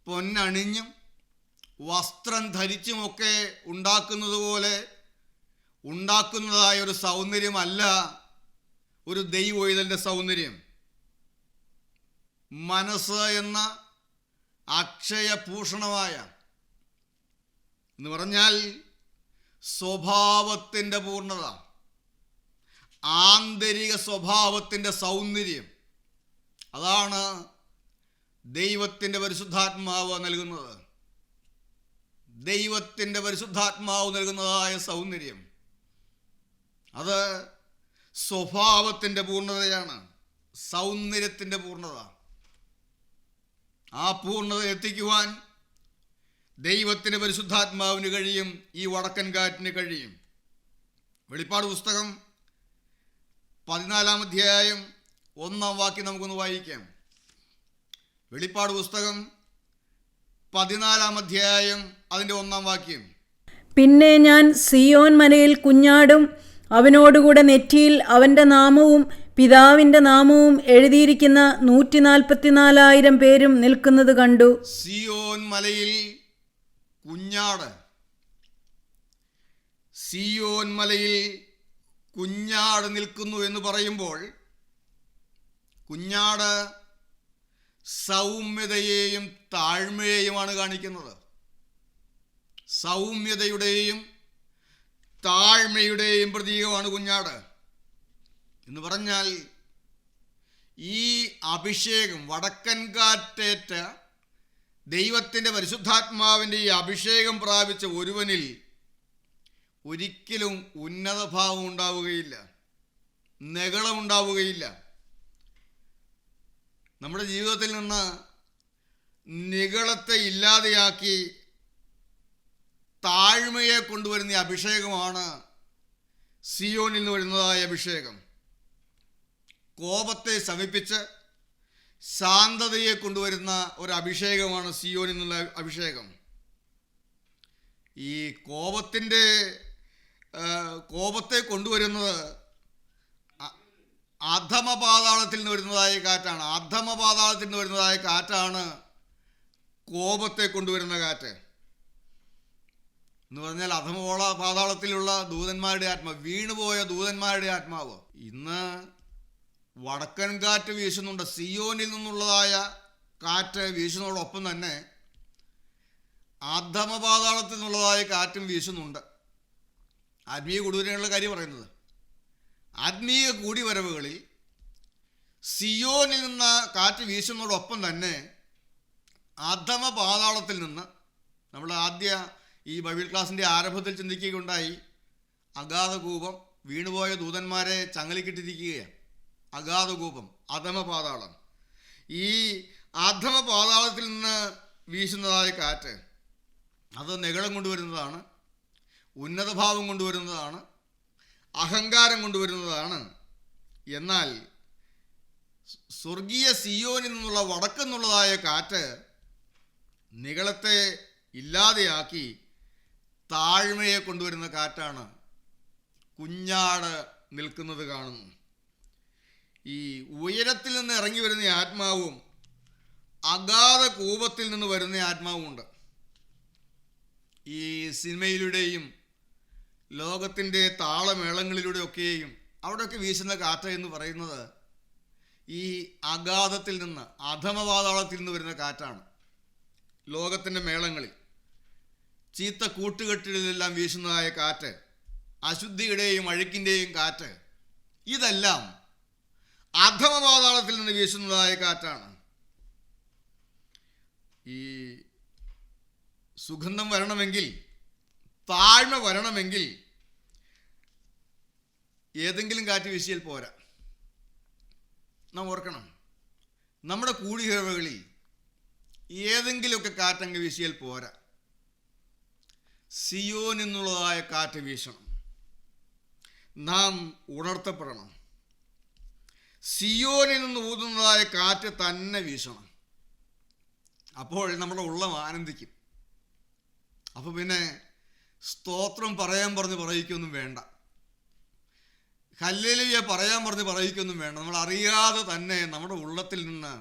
പൊന്നണിഞ്ഞും വസ്ത്രം ധരിച്ചുമൊക്കെ ഉണ്ടാക്കുന്നത് പോലെ ഉണ്ടാക്കുന്നതായ ഒരു സൗന്ദര്യമല്ല ഒരു ദൈവോയിതൻ്റെ സൗന്ദര്യം. മനസ്സ് എന്ന അക്ഷയഭൂഷണമായ എന്ന് പറഞ്ഞാൽ സ്വഭാവത്തിൻ്റെ പൂർണ്ണത, ആന്തരിക സ്വഭാവത്തിൻ്റെ സൗന്ദര്യം, അതാണ് ദൈവത്തിൻ്റെ പരിശുദ്ധാത്മാവ് നൽകുന്നത്. ദൈവത്തിൻ്റെ പരിശുദ്ധാത്മാവ് നൽകുന്നതായ സൗന്ദര്യം അത് സ്വഭാവത്തിൻ്റെ പൂർണ്ണതയാണ്, സൗന്ദര്യത്തിൻ്റെ പൂർണ്ണത. ആ പൂർണ്ണത എത്തിക്കുവാൻ ദൈവത്തിൻ്റെ പരിശുദ്ധാത്മാവിന് കഴിയും, ഈ വടക്കൻ കാറ്റിന് കഴിയും. വെളിപ്പാട് പുസ്തകം 14-ാം അധ്യായം 1-ാം വാക്യം നമുക്കൊന്ന് വായിക്കാം. വെളിപ്പാട് പുസ്തകം 14-ാം അധ്യായം അതിൻ്റെ 1-ാം വാക്യം. പിന്നെ ഞാൻ സിയോൻ മലയിൽ കുഞ്ഞാടും അവനോടുകൂടെ നെറ്റിയിൽ അവൻ്റെ നാമവും പിതാവിൻ്റെ നാമവും എഴുതിയിരിക്കുന്ന 144,000 പേരും നിൽക്കുന്നത് കണ്ടു. സിയോൻ മലയിൽ കുഞ്ഞാട്, സിയോൻ മലയിൽ കുഞ്ഞാട് നിൽക്കുന്നു എന്ന് പറയുമ്പോൾ കുഞ്ഞാട് സൗമ്യതയെയും താഴ്മയെയുമാണ് കാണിക്കുന്നത്. സൗമ്യതയുടെയും താഴ്മയുടെയും പ്രതീകമാണ് കുഞ്ഞാട് എന്ന് പറഞ്ഞാൽ ഈ അഭിഷേകം, വടക്കൻ കാറ്റേറ്റ ദൈവത്തിൻ്റെ പരിശുദ്ധാത്മാവിൻ്റെ ഈ അഭിഷേകം പ്രാപിച്ച ഒരുവനിൽ ഒരിക്കലും ഉന്നതഭാവം ഉണ്ടാവുകയില്ല, നെഗളമുണ്ടാവുകയില്ല. നമ്മുടെ ജീവിതത്തിൽ നിന്ന് നിഗളത്തെ ഇല്ലാതെയാക്കി താഴ്മയെ കൊണ്ടുവരുന്ന അഭിഷേകമാണ് സിയോനിൽ നിന്ന് വരുന്നതായ അഭിഷേകം കോപത്തെ ശമിപ്പിച്ച് ശാന്തതയെ കൊണ്ടുവരുന്ന ഒരു അഭിഷേകമാണ് സിയോനിൽ നിന്നുള്ള അഭിഷേകം. ഈ കോപത്തെ കൊണ്ടുവരുന്നത് അധമപാതാളത്തിൽ നിന്ന് വരുന്നതായ കാറ്റാണ്. അധമപാതാളത്തിൽ നിന്ന് വരുന്നതായ കാറ്റാണ് കോപത്തെ കൊണ്ടുവരുന്ന കാറ്റ് എന്ന് പറഞ്ഞാൽ. പാതാളത്തിലുള്ള ദൂതന്മാരുടെ ആത്മാവ്, വീണുപോയ ദൂതന്മാരുടെ ആത്മാവ്. ഇന്ന് വടക്കൻ കാറ്റ് വീശുന്നുണ്ട്. സിയോനിൽ നിന്നുള്ളതായ കാറ്റ് വീശുന്നതോടൊപ്പം തന്നെ അധമപാതാളത്തിൽ നിന്നുള്ളതായ കാറ്റും വീശുന്നുണ്ട്. ആത്മീയ കൂടിവരവുകളുടെ കാര്യം പറയുന്നത്. ആത്മീയ കൂടിവരവുകളിൽ സിയോനിൽ നിന്ന് കാറ്റ് വീശുന്നതോടൊപ്പം തന്നെ അധമപാതാളത്തിൽ നിന്ന്, നമ്മൾ ഈ ബൈബിൾ ക്ലാസിൻ്റെ ആരംഭത്തിൽ ചിന്തിക്കുകയുണ്ടായി, അഗാധകൂപം, വീണുപോയ ദൂതന്മാരെ ചങ്ങലിക്കിട്ടിരിക്കുകയാണ്. അഗാധകൂപം, അധമപാതാളം. ഈ അധമപാതാളത്തിൽ നിന്ന് വീശുന്നതായ കാറ്റ് അത് നിഗളം കൊണ്ടുവരുന്നതാണ്, ഉന്നതഭാവം കൊണ്ടുവരുന്നതാണ്, അഹങ്കാരം കൊണ്ടുവരുന്നതാണ്. എന്നാൽ സ്വർഗീയ സിയോനിൽ നിന്നുള്ള വടക്കുന്നുള്ളതായ കാറ്റ് നിഗളത്തെ ഇല്ലാതെയാക്കി താഴ്മയെ കൊണ്ടുവരുന്ന കാറ്റാണ്. കുഞ്ഞാട് നിൽക്കുന്നത് കാണുന്നു. ഈ ഉയരത്തിൽ നിന്ന് ഇറങ്ങി വരുന്ന ആത്മാവും അഗാധ കൂപത്തിൽ നിന്ന് വരുന്ന ആത്മാവുമുണ്ട്. ഈ സിനിമയിലൂടെയും ലോകത്തിൻ്റെ താളമേളങ്ങളിലൂടെയൊക്കെയും അവിടെയൊക്കെ വീശുന്ന കാറ്റ് എന്ന് പറയുന്നത് ഈ അഗാധത്തിൽ നിന്ന്, അധമപാതാളത്തിൽ നിന്ന് വരുന്ന കാറ്റാണ്. ലോകത്തിൻ്റെ മേളങ്ങളിൽ, ചീത്ത കൂട്ടുകെട്ടുകളിലെല്ലാം വീശുന്നതായ കാറ്റ്, അശുദ്ധിയുടെയും അഴുക്കിൻ്റെയും കാറ്റ്, ഇതെല്ലാം അധമപാതാളത്തിൽ നിന്ന് വീശുന്നതായ കാറ്റാണ്. ഈ സുഗന്ധം വരണമെങ്കിൽ, താഴ്മ വരണമെങ്കിൽ ഏതെങ്കിലും കാറ്റ് വീശിയാൽ പോരാ. നാം ഓർക്കണം, നമ്മുടെ കൂടിയിറവുകളിൽ ഏതെങ്കിലുമൊക്കെ കാറ്റങ്ങ് വീശിയാൽ പോരാ. സിയോനിൽ നിന്നുള്ളതായ കാറ്റ് വീശണം. നാം ഉണർത്തപ്പെടണം. സിയോനിൽ നിന്ന് ഊതുന്നതായ കാറ്റ് തന്നെ വീശണം. അപ്പോൾ നമ്മുടെ ഉള്ളം ആനന്ദിക്കും. അപ്പോൾ പിന്നെ സ്തോത്രം പറഞ്ഞ് പറയിക്കൊന്നും വേണ്ട, ഹല്ലേലൂയ പറഞ്ഞ് പറയിക്കൊന്നും വേണ്ട. നമ്മൾ അറിയാതെ തന്നെ നമ്മുടെ ഉള്ളത്തിൽ നിന്ന്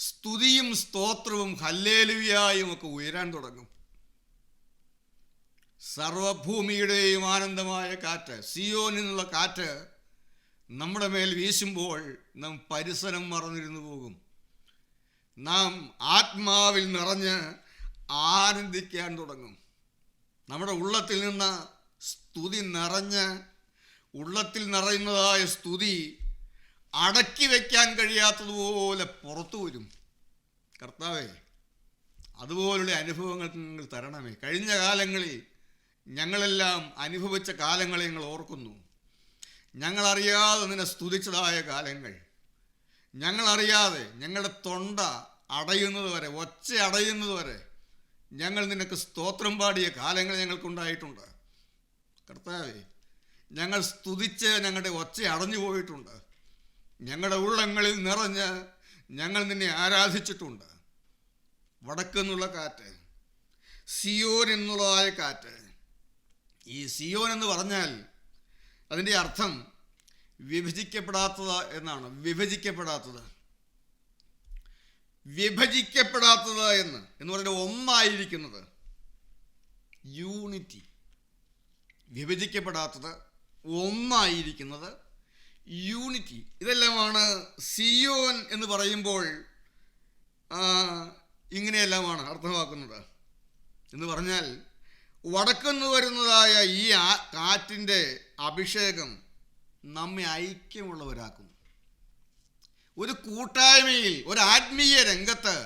സ്തുതിയും സ്തോത്രവും ഹല്ലേലൂയായും ഒക്കെ ഉയരാൻ തുടങ്ങും. സർവഭൂമിയുടെയും ആനന്ദമായ കാറ്റ്, സിയോനിൽ നിന്നുള്ള കാറ്റ് നമ്മുടെ മേൽ വീശുമ്പോൾ നാം പരിസരം മറന്നിരുന്നു പോകും. നാം ആത്മാവിൽ നിറഞ്ഞ് ആനന്ദിക്കാൻ തുടങ്ങും. നമ്മുടെ ഉള്ളത്തിൽ നിന്ന് സ്തുതി നിറഞ്ഞ്, ഉള്ളത്തിൽ നിറയുന്നതായ സ്തുതി അടക്കി വയ്ക്കാൻ കഴിയാത്തതുപോലെ പുറത്തു വരും. കർത്താവേ, അതുപോലുള്ള അനുഭവങ്ങൾ നിങ്ങൾ തരണമേ. കഴിഞ്ഞ കാലങ്ങളിൽ ഞങ്ങളെല്ലാം അനുഭവിച്ച കാലങ്ങളെ ഞങ്ങൾ ഓർക്കുന്നു. ഞങ്ങളറിയാതെ നിന്നെ സ്തുതിച്ചതായ കാലങ്ങൾ, ഞങ്ങളറിയാതെ ഞങ്ങളുടെ തൊണ്ട അടയുന്നത് വരെ, ഒച്ച അടയുന്നത് വരെ ഞങ്ങൾ നിനക്ക് സ്തോത്രം പാടിയ കാലങ്ങൾ ഞങ്ങൾക്കുണ്ടായിട്ടുണ്ട്. കർത്താവേ, ഞങ്ങൾ സ്തുതിച്ച് ഞങ്ങളുടെ ഒച്ച അടഞ്ഞു പോയിട്ടുണ്ട്. ഞങ്ങളുടെ ഉള്ളങ്ങളിൽ നിറഞ്ഞ് ഞങ്ങൾ നിന്നെ ആരാധിച്ചിട്ടുണ്ട്. വടക്കെന്നുള്ള കാറ്റ്, സിയോൻ എന്നുള്ളതായ കാറ്റ്. ഈ സിയോൻ എന്ന് പറഞ്ഞാൽ അതിൻ്റെ അർത്ഥം വിഭജിക്കപ്പെടാത്തത് എന്നാണ്. വിഭജിക്കപ്പെടാത്തത് എന്ന് പറഞ്ഞാൽ ഒന്നായിരിക്കുന്നത്, യൂണിറ്റി. വിഭജിക്കപ്പെടാത്തത്, ഒന്നായിരിക്കുന്നത്, യൂണിറ്റി. ഇതെല്ലാമാണ് സിയോൻ എന്ന് പറയുമ്പോൾ ഇങ്ങനെയെല്ലാമാണ് അർത്ഥമാക്കുന്നത്. എന്ന് പറഞ്ഞാൽ വടക്കുന്ന് വരുന്നതായ ഈ കാറ്റിൻ്റെ അഭിഷേകം നമ്മെ ഐക്യമുള്ളവരാക്കും. ഒരു കൂട്ടായ്മയിൽ, ഒരു ആത്മീയ രംഗത്ത്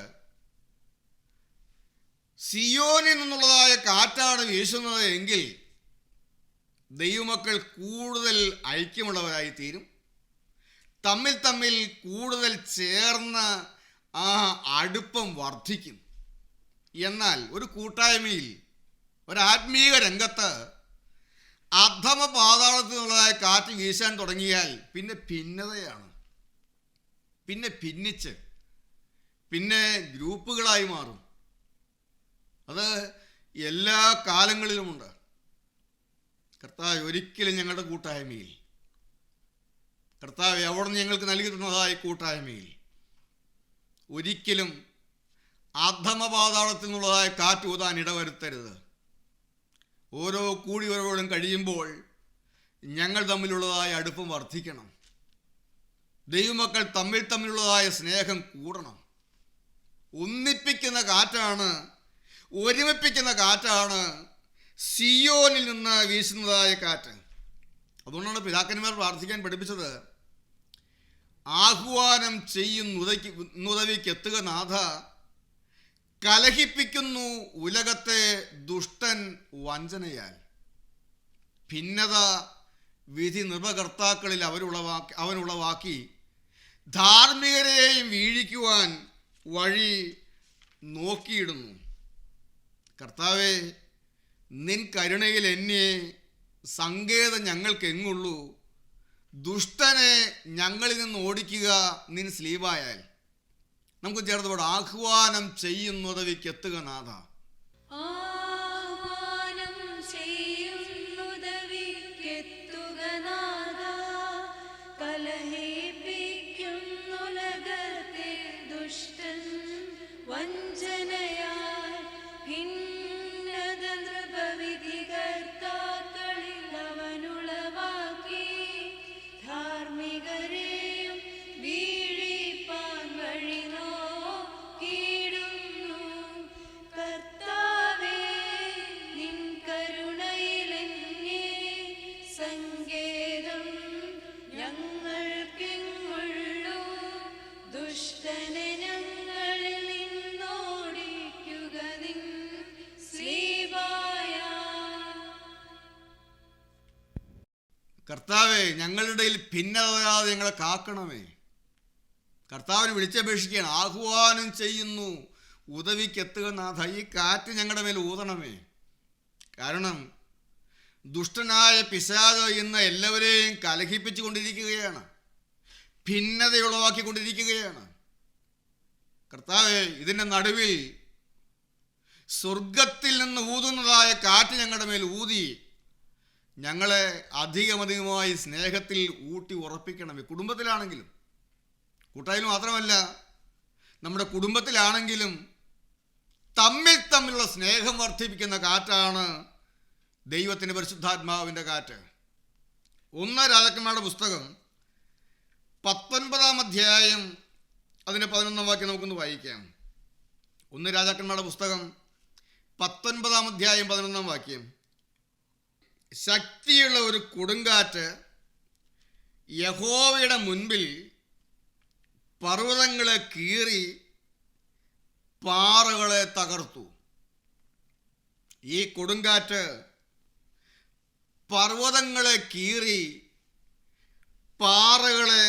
സിയോനിൽ നിന്നുള്ളതായ കാറ്റാണ് വീശുന്നത് എങ്കിൽ ദൈവമക്കൾ കൂടുതൽ ഐക്യമുള്ളവരായിത്തീരും. തമ്മിൽ കൂടുതൽ ചേർന്ന ആ അടുപ്പം വർദ്ധിക്കും. എന്നാൽ ഒരു കൂട്ടായ്മയിൽ, ഒരു ആത്മീയ രംഗത്ത് അധമ പാതാളത്തിൽ നിന്നുള്ളതായ കാറ്റ് വീശാൻ തുടങ്ങിയാൽ പിന്നെ ഭിന്നതയാണ്, പിന്നെ ഭിന്നിച്ച് പിന്നെ ഗ്രൂപ്പുകളായി മാറും. അത് എല്ലാ കാലങ്ങളിലുമുണ്ട്. കർത്താവ് ഒരിക്കലും ഞങ്ങളുടെ കൂട്ടായ്മയിൽ, കർത്താവ് അവിടുന്ന് ഞങ്ങൾക്ക് നൽകി തന്നതായ കൂട്ടായ്മയിൽ ഒരിക്കലും അധമപാതാളത്തിൽ നിന്നുള്ളതായ കാറ്റ് ഊതാൻ ഇടവരുത്തരുത്. ഓരോ കൂടിവരവുകളും കഴിയുമ്പോൾ ഞങ്ങൾ തമ്മിലുള്ളതായ അടുപ്പം വർദ്ധിക്കണം. ദൈവമക്കൾ തമ്മിലുള്ളതായ സ്നേഹം കൂടണം. ഒന്നിപ്പിക്കുന്ന കാറ്റാണ്, ഒരുമിപ്പിക്കുന്ന കാറ്റാണ് സിയോനിൽ നിന്ന് വീശുന്നതായ കാറ്റ്. അതുകൊണ്ടാണ് പിതാക്കന്മാർ പ്രാർത്ഥിക്കാൻ പഠിപ്പിച്ചത്, ആഹ്വാനം ചെയ്യുന്നുദവിക്കെത്തുക നാഥ, കലഹിപ്പിക്കുന്നു ഉലകത്തെ ദുഷ്ടൻ വഞ്ചനയാൽ. ഭിന്നത വിധി നിർഭകർത്താക്കളിൽ അവനുളവാക്കി ധാർമ്മികരെയും വീഴിക്കുവാൻ വഴി നോക്കിയിടുന്നു. കർത്താവേ, നിൻ കരുണയിൽ എന്നെ സങ്കേതം ഞങ്ങൾക്കെങ്ങുള്ളൂ. ദുഷ്ടനെ ഞങ്ങളിൽ നിന്ന് ഓടിക്കുക നിൻ സ്ലീവായാൽ. നമുക്ക് ചേർത്ത് പാടാം, ആഹ്വാനം ചെയ്യുന്നുദവിക്കെത്തുക നാഥ. ആഹ്വാനം ചെയ്യുന്നുദവിക്കെത്തുക നാഥ, കലഹിപ്പിക്കുന്നുലകത്തെ ദുഷ്ടൻ വഞ്ചനയാൽ. ഭിന്നത നൃപവിധികർത്താക്കളിൽ അവനുളവാക്കി ധാർമ്മികരെയും വീഴിപ്പാൻ വഴി നോക്കിയിടുന്നു. കർത്താവേ, നിൻ കരുണയിലെന്നെ സങ്കേതം ഞങ്ങൾക്കെങ്ങുള്ളൂ. ദുഷ്ടനെ ഞങ്ങളിൽ നിന്നോടിക്കുക നിൻ സ്ലീവായ. കർത്താവേ, ഞങ്ങളുടെ ഇടയിൽ ഭിന്നത വരാതെ ഞങ്ങളെ കാക്കണമേ. കർത്താവിനെ വിളിച്ചപേക്ഷിക്കുകയാണ്, ആഹ്വാനം ചെയ്യുന്നു ഉദവിക്കെത്തുക നാഥ. ഈ കാറ്റ് ഞങ്ങളുടെ മേൽ ഊതണമേ. കാരണം ദുഷ്ടനായ പിശാച് ഇന്ന് എല്ലാവരെയും കലഹിപ്പിച്ചു കൊണ്ടിരിക്കുകയാണ്, ഭിന്നത ഉളവാക്കിക്കൊണ്ടിരിക്കുകയാണ്. കർത്താവേ, ഇതിൻ്റെ നടുവിൽ സ്വർഗത്തിൽ നിന്ന് ഊതുന്നതായ കാറ്റ് ഞങ്ങളുടെ മേൽ ഊതി ഞങ്ങളെ അധികമധികമായി സ്നേഹത്തിൽ ഊട്ടി ഉറപ്പിക്കണമേ. കുടുംബത്തിലാണെങ്കിലും, കൂട്ടായ്മ മാത്രമല്ല, നമ്മുടെ കുടുംബത്തിലാണെങ്കിലും തമ്മിലുള്ള സ്നേഹം വർദ്ധിപ്പിക്കുന്ന കാറ്റാണ് ദൈവത്തിൻ്റെ പരിശുദ്ധാത്മാവിൻ്റെ കാറ്റ്. 1 രാജാക്കന്മാരുടെ പുസ്തകം 19 അധ്യായം അതിൻ്റെ 11 വാക്യം നമുക്കൊന്ന് വായിക്കാം. 1 രാജാക്കന്മാരുടെ പുസ്തകം 19 അധ്യായം 11 വാക്യം. ശക്തിയുള്ള ഒരു കൊടുങ്കാറ്റ് യഹോവയുടെ മുൻപിൽ പർവ്വതങ്ങളെ കീറി പാറകളെ തകർത്തു. ഈ കൊടുങ്കാറ്റ് പർവ്വതങ്ങളെ കീറി പാറകളെ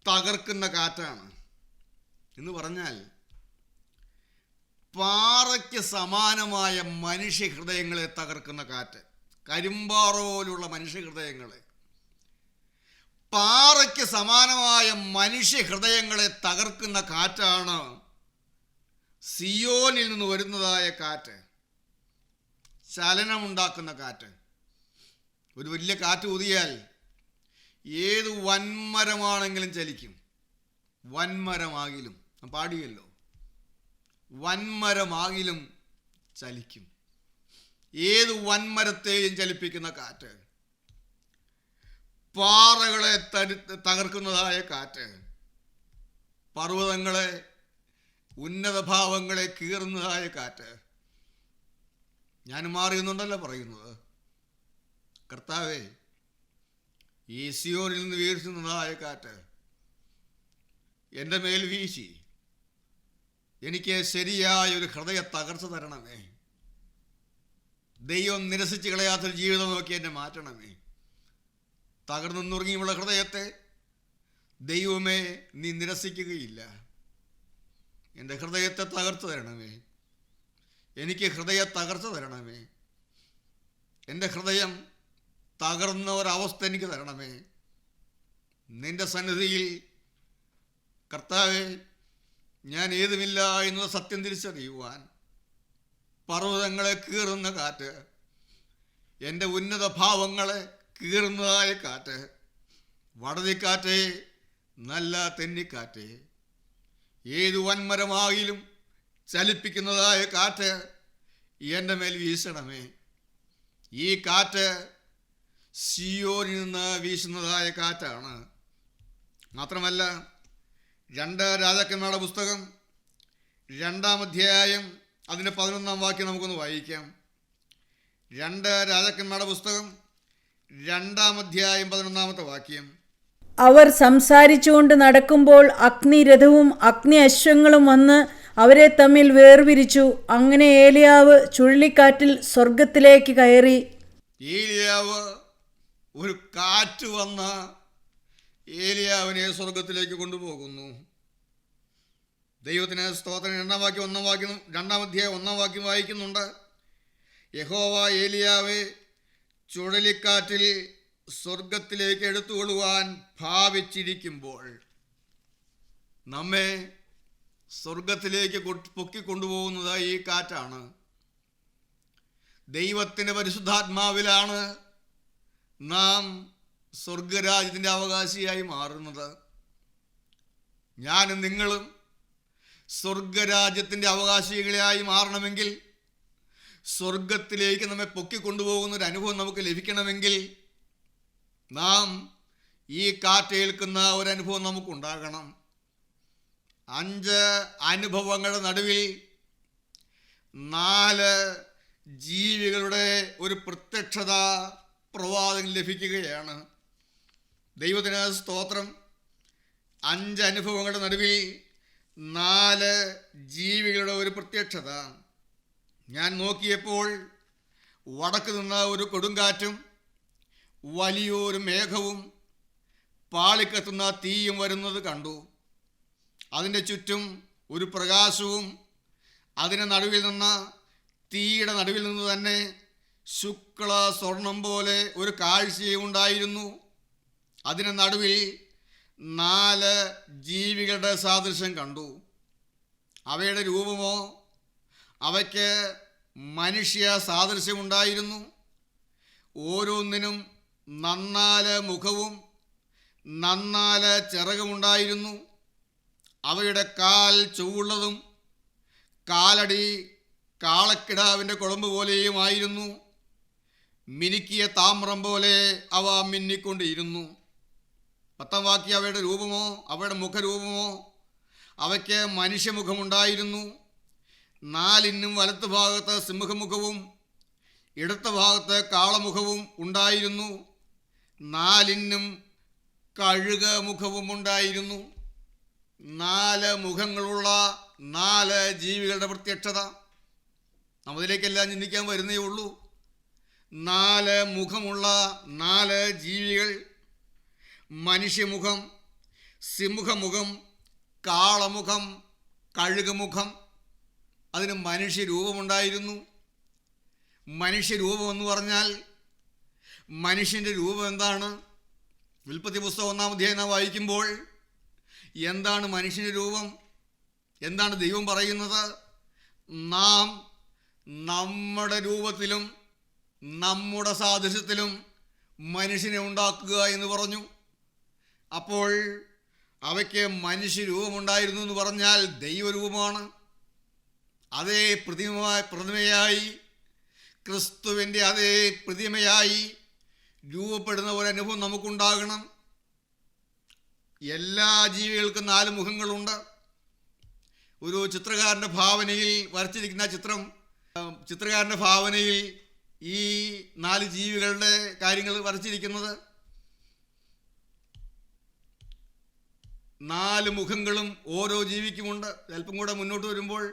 തകർക്കുന്ന കാറ്റാണ്. എന്ന് പറഞ്ഞാൽ പാറയ്ക്ക് സമാനമായ മനുഷ്യഹൃദയങ്ങളെ തകർക്കുന്ന കാറ്റ്, കരിമ്പാറ പോലുള്ള മനുഷ്യഹൃദയങ്ങളെ, പാറയ്ക്ക് സമാനമായ മനുഷ്യഹൃദയങ്ങളെ തകർക്കുന്ന കാറ്റാണ് സിയോനിൽ നിന്ന് വരുന്നതായ കാറ്റ്, ചലനമുണ്ടാക്കുന്ന കാറ്റ്. ഒരു വലിയ കാറ്റ് ഊതിയാൽ ഏത് വൻമരമാണെങ്കിലും ചലിക്കും. വൻമരമാകിലും പാടിയല്ലോ, വൻമരമാകിലും ചലിക്കും. ഏത് വൻമരത്തെയും ചലിപ്പിക്കുന്ന കാറ്റ്, പാറകളെ തകർക്കുന്നതായ കാറ്റ്, പർവ്വതങ്ങളെ ഉന്നത ഭാവങ്ങളെ കീറുന്നതായ കാറ്റ്. ഞാൻ മാറിയുന്നുണ്ടല്ലോ പറയുന്നത്. കർത്താവേ, ഈ സിയോനിൽ നിന്ന് വീഴ്ത്തുന്നതായ കാറ്റ് എൻ്റെ മേൽ വീശി എനിക്ക് ശരിയായ ഒരു ഹൃദയ തകർച്ച തരണമേ. ദൈവം നിരസിച്ച് കളയാത്തൊരു ജീവിതം നോക്കി എന്നെ മാറ്റണമേ. തകർന്നു നുറുങ്ങിയുള്ള ഹൃദയത്തെ ദൈവമേ നീ നിരസിക്കുകയില്ല. എൻ്റെ ഹൃദയത്തെ തകർത്ത് തരണമേ. എനിക്ക് ഹൃദയ തകർച്ച തരണമേ. എൻ്റെ ഹൃദയം തകർന്ന ഒരവസ്ഥ എനിക്ക് തരണമേ. നിന്റെ സന്നിധിയിൽ കർത്താവേ, ഞാൻ ഏതുമില്ല എന്നുള്ള സത്യം തിരിച്ചറിയുവാൻ പർവ്വതങ്ങളെ കീറുന്ന കാറ്റ്, എൻ്റെ ഉന്നത ഭാവങ്ങളെ കീറുന്നതായ കാറ്റ്, വടതിക്കാറ്റേ, നല്ല തെന്നിക്കാറ്റേ, ഏതു വൻമരമാകിലും ചലിപ്പിക്കുന്നതായ കാറ്റ് എൻ്റെ മേൽ വീശണമേ. ഈ കാറ്റ് സിയോനിൽ നിന്ന് വീശുന്നതായ കാറ്റാണ്. മാത്രമല്ല, 2 രാജാക്കന്മാരുടെ പുസ്തകം 2-ാം അധ്യായം അതിൻ്റെ 11-ാം വാക്യം നമുക്കൊന്ന് വായിക്കാം. 2 രാജാക്കന്മാരുടെ പുസ്തകം 2-ാം അധ്യായം 11-ാമത്തെ വാക്യം. അവർ സംസാരിച്ചുകൊണ്ട് നടക്കുമ്പോൾ അഗ്നിരഥവും അഗ്നി അശ്വങ്ങളും വന്ന് അവരെ തമ്മിൽ വേർപിരിച്ചു. അങ്ങനെ ഏലിയാവ് ചുഴലിക്കാറ്റിൽ സ്വർഗത്തിലേക്ക് കയറി. ഏലിയാവ്, ഒരു കാറ്റ് വന്ന ഏലിയാവിനെ സ്വർഗത്തിലേക്ക് കൊണ്ടുപോകുന്നു. ദൈവത്തിന് സ്തോത്രം. 2-ാം വാക്യം 2-ാം അധ്യായം 1-ാം വാക്യം വായിക്കുന്നുണ്ട്. യഹോവ ഏലിയാവെ ചുഴലിക്കാറ്റിൽ സ്വർഗത്തിലേക്ക് എടുത്തുകൊള്ളുവാൻ ഭാവിച്ചിരിക്കുമ്പോൾ. നമ്മെ സ്വർഗത്തിലേക്ക് പൊക്കിക്കൊണ്ടുപോകുന്നത് ഈ കാറ്റാണ്. ദൈവത്തിൻ്റെ പരിശുദ്ധാത്മാവിലാണ് നാം സ്വർഗരാജ്യത്തിൻ്റെ അവകാശിയായി മാറുന്നത്. ഞാനും നിങ്ങളും സ്വർഗരാജ്യത്തിൻ്റെ അവകാശികളായി മാറണമെങ്കിൽ, സ്വർഗത്തിലേക്ക് നമ്മെ പൊക്കിക്കൊണ്ടുപോകുന്ന ഒരു അനുഭവം നമുക്ക് ലഭിക്കണമെങ്കിൽ, നാം ഈ കാറ്റേൽക്കുന്ന ഒരനുഭവം നമുക്കുണ്ടാകണം. 5 അനുഭവങ്ങളുടെ നടുവിൽ 4 ജീവികളുടെ ഒരു പ്രത്യക്ഷത പ്രവാചകന് ലഭിക്കുകയാണ്. ദൈവത്തിന് സ്തോത്രം. 5 അനുഭവങ്ങളുടെ നടുവിൽ 4 ജീവികളുടെ ഒരു പ്രത്യക്ഷത. ഞാൻ നോക്കിയപ്പോൾ വടക്ക് നിന്ന് ഒരു കൊടുങ്കാറ്റും വലിയൊരു മേഘവും പാളിക്കത്തുന്ന തീയും വരുന്നത് കണ്ടു. അതിൻ്റെ ചുറ്റും ഒരു പ്രകാശവും, അതിന് നടുവിൽ നിന്ന്, തീയുടെ നടുവിൽ നിന്ന് തന്നെ ശുക്ല സ്വർണം പോലെ ഒരു കാഴ്ചയും ഉണ്ടായിരുന്നു. അതിന് നടുവിൽ 4 ജീവികളുടെ സാദൃശ്യം കണ്ടു. അവയുടെ രൂപമോ അവയ്ക്ക് മനുഷ്യ സാദൃശ്യമുണ്ടായിരുന്നു. ഓരോന്നിനും 4 മുഖവും 4 ചിറകുമുണ്ടായിരുന്നു. അവയുടെ കാൽ ചൊവ്വുള്ളതും കാലടി കാളക്കിടാവിൻ്റെ കുളമ്പ് പോലെയുമായിരുന്നു. മിനുക്കിയ താമ്രം പോലെ അവ മിന്നിക്കൊണ്ടിരുന്നു. 10-ാം വാക്യം. അവയുടെ രൂപമോ അവയുടെ മുഖരൂപമോ അവയ്ക്ക് മനുഷ്യമുഖമുണ്ടായിരുന്നു. 4 വലത്ത് ഭാഗത്ത് സിംഹമുഖവും ഇടത്ത ഭാഗത്ത് കാളമുഖവും ഉണ്ടായിരുന്നു. 4 കഴുക മുഖവും ഉണ്ടായിരുന്നു. 4 മുഖങ്ങളുള്ള 4 ജീവികളുടെ പ്രത്യക്ഷത. നമ്മതിലേക്കെല്ലാം ചിന്തിക്കാൻ വരുന്നേ ഉള്ളൂ. 4 മുഖമുള്ള 4 ജീവികൾ. മനുഷ്യമുഖം, സിംഹമുഖം, കാളമുഖം, കഴുകുമുഖം. അതിന് മനുഷ്യരൂപമുണ്ടായിരുന്നു. മനുഷ്യരൂപം എന്ന് പറഞ്ഞാൽ മനുഷ്യൻ്റെ രൂപം എന്താണ്? ഉൽപ്പത്തി പുസ്തകം 1-ാം അധ്യായം വായിക്കുമ്പോൾ എന്താണ് മനുഷ്യൻ്റെ രൂപം? എന്താണ് ദൈവം പറയുന്നത്? നാം നമ്മുടെ രൂപത്തിലും നമ്മുടെ സാദൃശ്യത്തിലും മനുഷ്യനെ ഉണ്ടാക്കുക എന്ന് പറഞ്ഞു. അപ്പോൾ അവയ്ക്ക് മനുഷ്യരൂപമുണ്ടായിരുന്നു എന്ന് പറഞ്ഞാൽ ദൈവരൂപമാണ്. അതേ പ്രതിമയായി, ക്രിസ്തുവിൻ്റെ അതേ പ്രതിമയായി രൂപപ്പെടുന്ന ഒരനുഭവം നമുക്കുണ്ടാകണം. എല്ലാ ജീവികൾക്കും 4 മുഖങ്ങളുണ്ട്. ഒരു ചിത്രകാരൻ്റെ ഭാവനയിൽ വരച്ചിരിക്കുന്ന ചിത്രകാരൻ്റെ ഭാവനയിൽ ഈ 4 ജീവികളുടെ കാര്യങ്ങൾ വരച്ചിരിക്കുന്നത്. 4 മുഖങ്ങളും ഓരോ ജീവിക്കുമുണ്ട്. അല്പം കൂടെ മുന്നോട്ട് വരുമ്പോൾ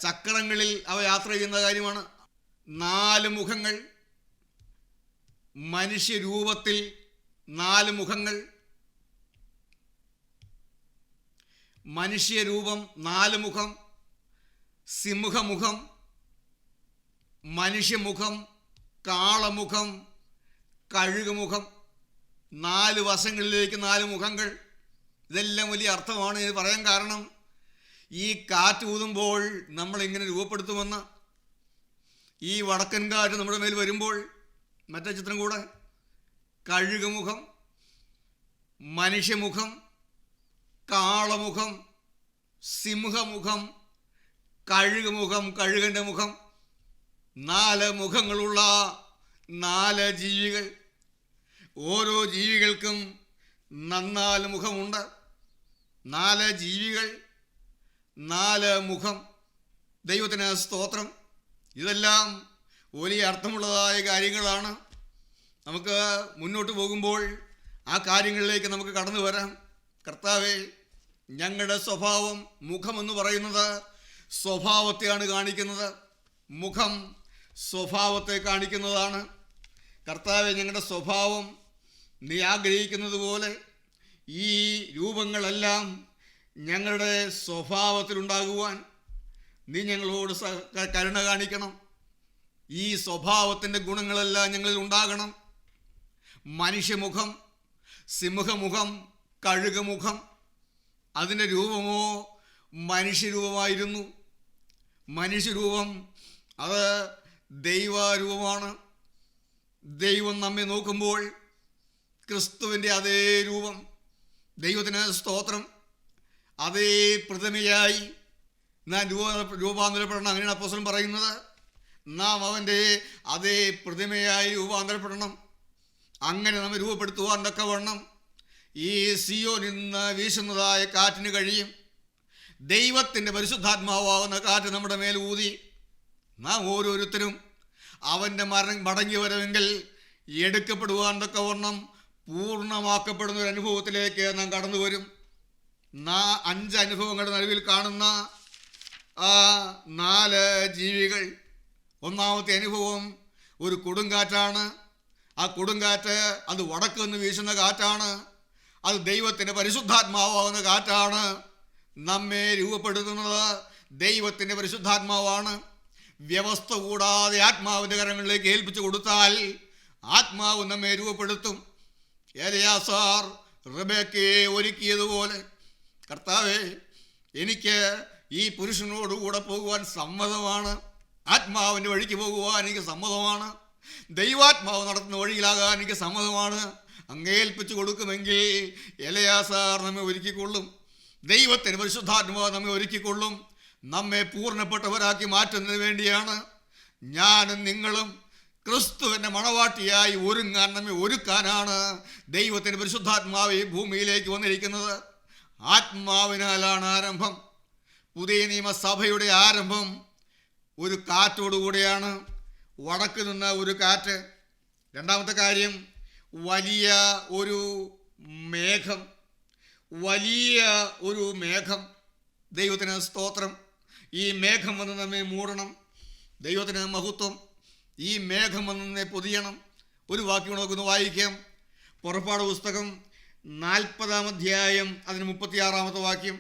ചക്രങ്ങളിൽ അവ യാത്ര ചെയ്യുന്ന കാര്യമാണ്. 4 മുഖങ്ങൾ, മനുഷ്യരൂപത്തിൽ 4 മുഖങ്ങൾ. മനുഷ്യരൂപം 4 മുഖം, സിംഹമുഖം, മനുഷ്യമുഖം, കാളമുഖം, കഴുകുമുഖം, 4 വശങ്ങളിലേക്ക് 4 മുഖങ്ങൾ. ഇതെല്ലാം വലിയ അർത്ഥമാണ് ഇത് പറയാൻ കാരണം. ഈ കാറ്റ് ഊതുമ്പോൾ നമ്മളിങ്ങനെ രൂപപ്പെടുത്തുമെന്ന്. ഈ വടക്കൻ കാറ്റ് നമ്മുടെ മേൽ വരുമ്പോൾ, മറ്റേ ചിത്രം കൂടെ, കഴുകുമുഖം, മനുഷ്യമുഖം, കാളമുഖം, സിംഹമുഖം, കഴുകുമുഖം, കഴുകൻ്റെ മുഖം, 4 മുഖങ്ങളുള്ള 4 ജീവികൾ. ഓരോ ജീവികൾക്കും 4 മുഖമുണ്ട്. 4 ജീവികൾ, 4 മുഖം. ദൈവത്തിന് സ്തോത്രം. ഇതെല്ലാം വലിയ അർത്ഥമുള്ളതായ കാര്യങ്ങളാണ്. നമുക്ക് മുന്നോട്ട് പോകുമ്പോൾ ആ കാര്യങ്ങളിലേക്ക് നമുക്ക് കടന്നു വരാം. കർത്താവേ, ഞങ്ങളുടെ സ്വഭാവം, മുഖമെന്ന് പറയുന്നത് സ്വഭാവത്തെയാണ് കാണിക്കുന്നത്. മുഖം സ്വഭാവത്തെ കാണിക്കുന്നതാണ്. കർത്താവെ, ഞങ്ങളുടെ സ്വഭാവം നീ ആഗ്രഹിക്കുന്നത് പോലെ ഈ രൂപങ്ങളെല്ലാം ഞങ്ങളുടെ സ്വഭാവത്തിലുണ്ടാകുവാൻ നീ ഞങ്ങളോട് കരുണ കാണിക്കണം. ഈ സ്വഭാവത്തിൻ്റെ ഗുണങ്ങളെല്ലാം ഞങ്ങളിൽ ഉണ്ടാകണം. മനുഷ്യമുഖം, സിംഹമുഖം, കഴുകമുഖം, അതിൻ്റെ രൂപമോ മനുഷ്യരൂപമായിരുന്നു. മനുഷ്യരൂപം അത് ദൈവരൂപമാണ്. ദൈവം നമ്മെ നോക്കുമ്പോൾ ക്രിസ്തുവിൻ്റെ അതേ രൂപം. ദൈവത്തിന് സ്തോത്രം. അതേ പ്രതിമയായി നാം രൂപാന്തരപ്പെടണം. അങ്ങനെയാണ് അപ്പോസ്തലൻ പറയുന്നത്. നാം അവൻ്റെ അതേ പ്രതിമയായി രൂപാന്തരപ്പെടണം. അങ്ങനെ നമ്മെ രൂപപ്പെടുത്തുവാൻ തക്കവണ്ണം ഈ സിയോനിൽ നിന്ന് വീശുന്നതായ കാറ്റിന് കഴിയും. ദൈവത്തിൻ്റെ പരിശുദ്ധാത്മാവാകുന്ന കാറ്റ് നമ്മുടെ മേൽ ഊതി നാം ഓരോരുത്തരും അവൻ്റെ മടങ്ങി വരവെങ്കിൽ എടുക്കപ്പെടുവാൻ തക്കവണ്ണം പൂർണ്ണമാക്കപ്പെടുന്ന ഒരു അനുഭവത്തിലേക്ക് നാം കടന്നു വരും. 5 അനുഭവങ്ങളുടെ നടുവിൽ കാണുന്ന ആ 4 ജീവികൾ. ഒന്നാമത്തെ അനുഭവം ഒരു കൊടുങ്കാറ്റാണ്. ആ കൊടുങ്കാറ്റ് അത് വടക്ക് നിന്ന് വീശുന്ന കാറ്റാണ്. അത് ദൈവത്തിൻ്റെ പരിശുദ്ധാത്മാവാകുന്ന കാറ്റാണ്. നമ്മെ രൂപപ്പെടുത്തുന്നത് ദൈവത്തിൻ്റെ പരിശുദ്ധാത്മാവാണ്. വ്യവസ്ഥ കൂടാതെ ആത്മാവിൻ്റെ കരങ്ങളിലേക്ക് ഏൽപ്പിച്ചു കൊടുത്താൽ ആത്മാവ് നമ്മെ രൂപപ്പെടുത്തും. എലയാസാർ റബേക്കയെ ഒരുക്കിയതുപോലെ കർത്താവേ, എനിക്ക് ഈ പുരുഷനോടുകൂടെ പോകുവാൻ സമ്മതമാണ്. ആത്മാവിൻ്റെ വഴിക്ക് പോകുവാൻ എനിക്ക് സമ്മതമാണ്. ദൈവാത്മാവ് നടത്തുന്ന വഴിയിലാകാൻ എനിക്ക് സമ്മതമാണ്. അങ്ങേൽപ്പിച്ചു കൊടുക്കുമെങ്കിൽ എലയാസാർ നമ്മെ ഒരുക്കിക്കൊള്ളും. ദൈവത്തിന് പരിശുദ്ധാത്മാവ് നമ്മെ ഒരുക്കിക്കൊള്ളും. നമ്മെ പൂർണ്ണപ്പെട്ടവരാക്കി മാറ്റുന്നതിന് വേണ്ടിയാണ് ഞാനും നിങ്ങളും ക്രിസ്തുവിൻ്റെ മണവാട്ടിയായി ഒരുങ്ങാൻ, നമ്മെ ഒരുക്കാനാണ് ദൈവത്തിൻ്റെ പരിശുദ്ധാത്മാവ് ഈ ഭൂമിയിലേക്ക് വന്നിരിക്കുന്നത്. ആത്മാവിനാലാണ് ആരംഭം. പുതിയ നിയമസഭയുടെ ആരംഭം ഒരു കാറ്റോടുകൂടിയാണ്. വടക്ക് നിന്ന് ഒരു കാറ്റ്. രണ്ടാമത്തെ കാര്യം, വലിയ ഒരു മേഘം. വലിയ ഒരു മേഘം. ദൈവത്തിന് സ്തോത്രം. ഈ മേഘം വന്ന് നമ്മെ മൂടണം. ദൈവത്തിന് മഹത്വം. ഈ മേഘം വന്ന് നമ്മെ പൊതിയണം. ഒരു വാക്യം നോക്കുന്നു, വായിക്കാം. പുറപ്പാട് പുസ്തകം 40-ാം അധ്യായം അതിന് 36-ാമത്തെ വാക്യം.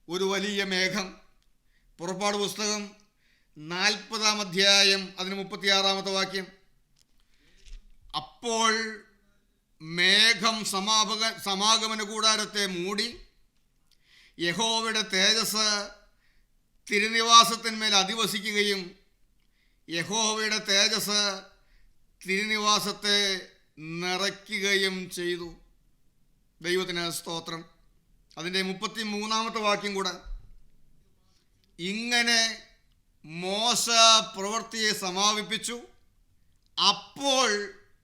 ഒരു വലിയ മേഘം. പുറപ്പാട് പുസ്തകം 40-ാം അധ്യായം അതിന് 36-ാമത്തെ വാക്യം. അപ്പോൾ മേഘം സമാഗമന കൂടാരത്തെ മൂടി, യഹോവയുടെ തേജസ് തിരുനിവാസത്തിന്മേൽ അധിവസിക്കുകയും യഹോവയുടെ തേജസ് തിരുനിവാസത്തെ നിറയ്ക്കുകയും ചെയ്തു. ദൈവത്തിന് സ്തോത്രം. അതിൻ്റെ 33-ാമത്തെ വാക്യം കൂടെ. ഇങ്ങനെ മോശ പ്രവൃത്തിയെ സമാപിപ്പിച്ചു. അപ്പോൾ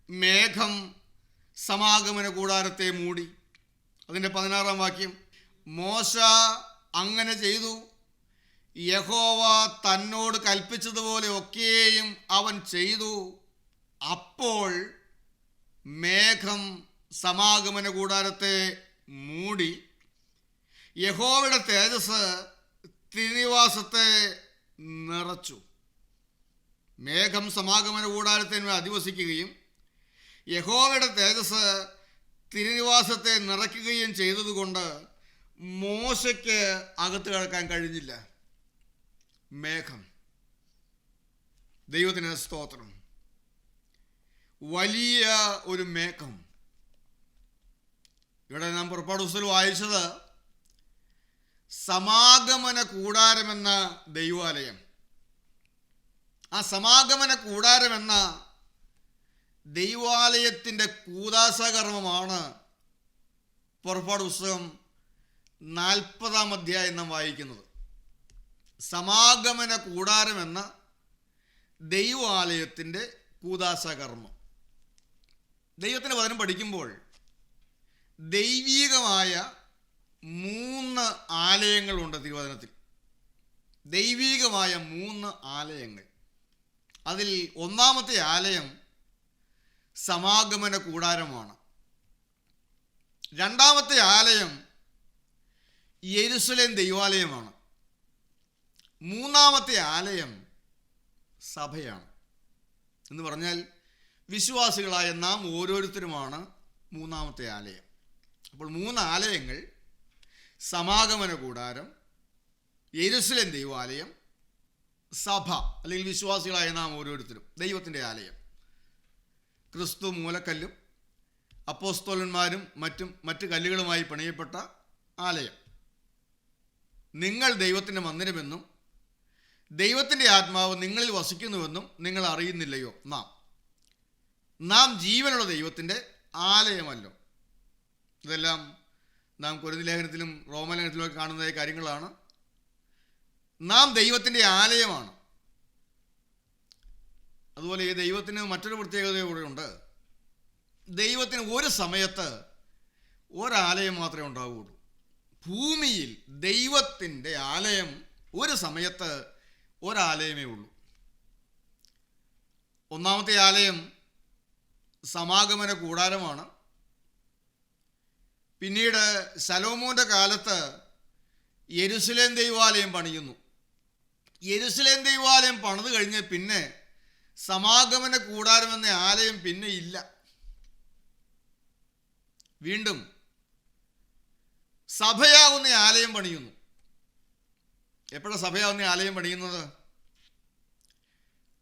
മേഘം സമാഗമന കൂടാരത്തെ മൂടി. അതിൻ്റെ 16-ാം വാക്യം. മോശ അങ്ങനെ ചെയ്തു. യഹോവ തന്നോട് കൽപ്പിച്ചതുപോലെ ഒക്കെയും അവൻ ചെയ്തു. അപ്പോൾ മേഘം സമാഗമന കൂടാരത്തെ മൂടി, യഹോവയുടെ തേജസ് തിരുനിവാസത്തെ നിറച്ചു. മേഘം സമാഗമന കൂടാരത്തിന്മേൽ അധിവസിക്കുകയും യഹോവയുടെ തേജസ് തിരുനിവാസത്തെ നിറയ്ക്കുകയും ചെയ്തതുകൊണ്ട് മോശയ്ക്ക് അകത്ത് കിടക്കാൻ കഴിഞ്ഞില്ല. മേഘം. ദൈവത്തിന് സ്തോത്രം. വലിയ ഒരു മേഘം. ഇവിടെ നാം പുറപ്പാട് പുസ്തകത്തിൽ വായിച്ചത് സമാഗമന കൂടാരമെന്ന ദൈവാലയം. ആ സമാഗമന കൂടാരമെന്ന ദൈവാലയത്തിൻ്റെ കൂദാശകർമ്മമാണ് പുറപ്പാട് പുസ്തകം 40 അധ്യായം നാം വായിക്കുന്നത്. സമാഗമന കൂടാരമെന്ന ദൈവാലയത്തിൻ്റെ കൂദാശകർമ്മം. ദൈവത്തിൻ്റെ വചനം പഠിക്കുമ്പോൾ ദൈവീകമായ 3 ആലയങ്ങളുണ്ട് തിരുവചനത്തിൽ. ദൈവീകമായ 3 ആലയങ്ങൾ. അതിൽ ഒന്നാമത്തെ ആലയം സമാഗമന കൂടാരമാണ്. രണ്ടാമത്തെ ആലയം യെരുശലേം ദൈവാലയമാണ്. മൂന്നാമത്തെ ആലയം സഭയാണ്. എന്ന് പറഞ്ഞാൽ വിശ്വാസികളായ നാം ഓരോരുത്തരുമാണ് മൂന്നാമത്തെ ആലയം. അപ്പോൾ 3 ആലയങ്ങൾ: സമാഗമന കൂടാരം, യെരുശലേം ദൈവാലയം, സഭ അല്ലെങ്കിൽ വിശ്വാസികളായ നാം ഓരോരുത്തരും ദൈവത്തിൻ്റെ ആലയം. ക്രിസ്തു മൂലക്കല്ലും അപ്പോസ്തലന്മാരും മറ്റ് കല്ലുകളുമായി പണിയപ്പെട്ട ആലയം. നിങ്ങൾ ദൈവത്തിൻ്റെ മന്ദിരമെന്നും ദൈവത്തിൻ്റെ ആത്മാവ് നിങ്ങളിൽ വസിക്കുന്നുവെന്നും നിങ്ങൾ അറിയുന്നില്ലയോ? നാം ജീവനുള്ള ദൈവത്തിൻ്റെ ആലയമല്ലോ. ഇതെല്ലാം നാം കൊരിന്ത്യർ ലേഖനത്തിലും റോമാലേഖനത്തിലും കാണുന്ന കാര്യങ്ങളാണ്. നാം ദൈവത്തിൻ്റെ ആലയമാണ്. അതുപോലെ ഈ ദൈവത്തിന് മറ്റൊരു പ്രത്യേകത കൂടെ ഉണ്ട്. ദൈവത്തിന് ഒരു സമയത്ത് ഒരാലയം മാത്രമേ ഉണ്ടാവുകയുള്ളൂ. ഭൂമിയിൽ ദൈവത്തിൻ്റെ ആലയം ഒരു സമയത്ത് ഒരാലയമേ ഉള്ളൂ. ഒന്നാമത്തെ ആലയം സമാഗമന കൂടാരമാണ്. പിന്നീട് ശലോമോൻ്റെ കാലത്ത് യെരുശലേം ദൈവാലയം പണിയുന്നു. യെരുശലേം ദൈവാലയം പണിത് കഴിഞ്ഞ് പിന്നെ സമാഗമന കൂടാരം എന്ന ആലയം പിന്നെ ഇല്ല. വീണ്ടും സഭയാകുന്ന ആലയം പണിയുന്നു. എപ്പോഴാണ് സഭയാകുന്ന ആലയം പണിയുന്നത്?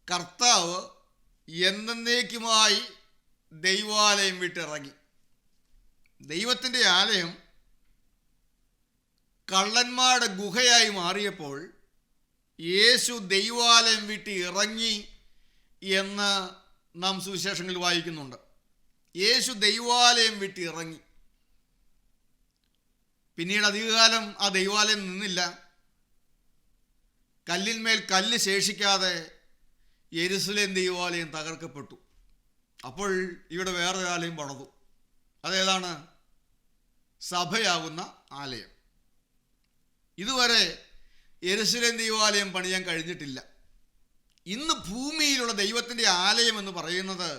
കർത്താവ് എന്നേക്കുമായി ദൈവാലയം വിട്ടിറങ്ങി. ദൈവത്തിൻ്റെ ആലയം കള്ളന്മാരുടെ ഗുഹയായി മാറിയപ്പോൾ യേശു ദൈവാലയം വിട്ട് ഇറങ്ങി എന്ന് നാം സുവിശേഷങ്ങളിൽ വായിക്കുന്നുണ്ട്. യേശു ദൈവാലയം വിട്ട് ഇറങ്ങി. പിന്നീട് അധികകാലം ആ ദൈവാലയം നിന്നില്ല. കല്ലിന്മേൽ കല്ല് ശേഷിക്കാതെ യെരുശലേം ദൈവാലയം തകർക്കപ്പെട്ടു. അപ്പോൾ ഇവിടെ വേറൊരു ആലയം പണിതു. അതേതാണ്? സഭയാകുന്ന ആലയം. ഇതുവരെ യെരുശലേം ദൈവാലയം പണിയാൻ കഴിഞ്ഞിട്ടില്ല. ഇന്ന് ഭൂമിയിലുള്ള ദൈവത്തിൻ്റെ ആലയം എന്ന് പറയുന്നത്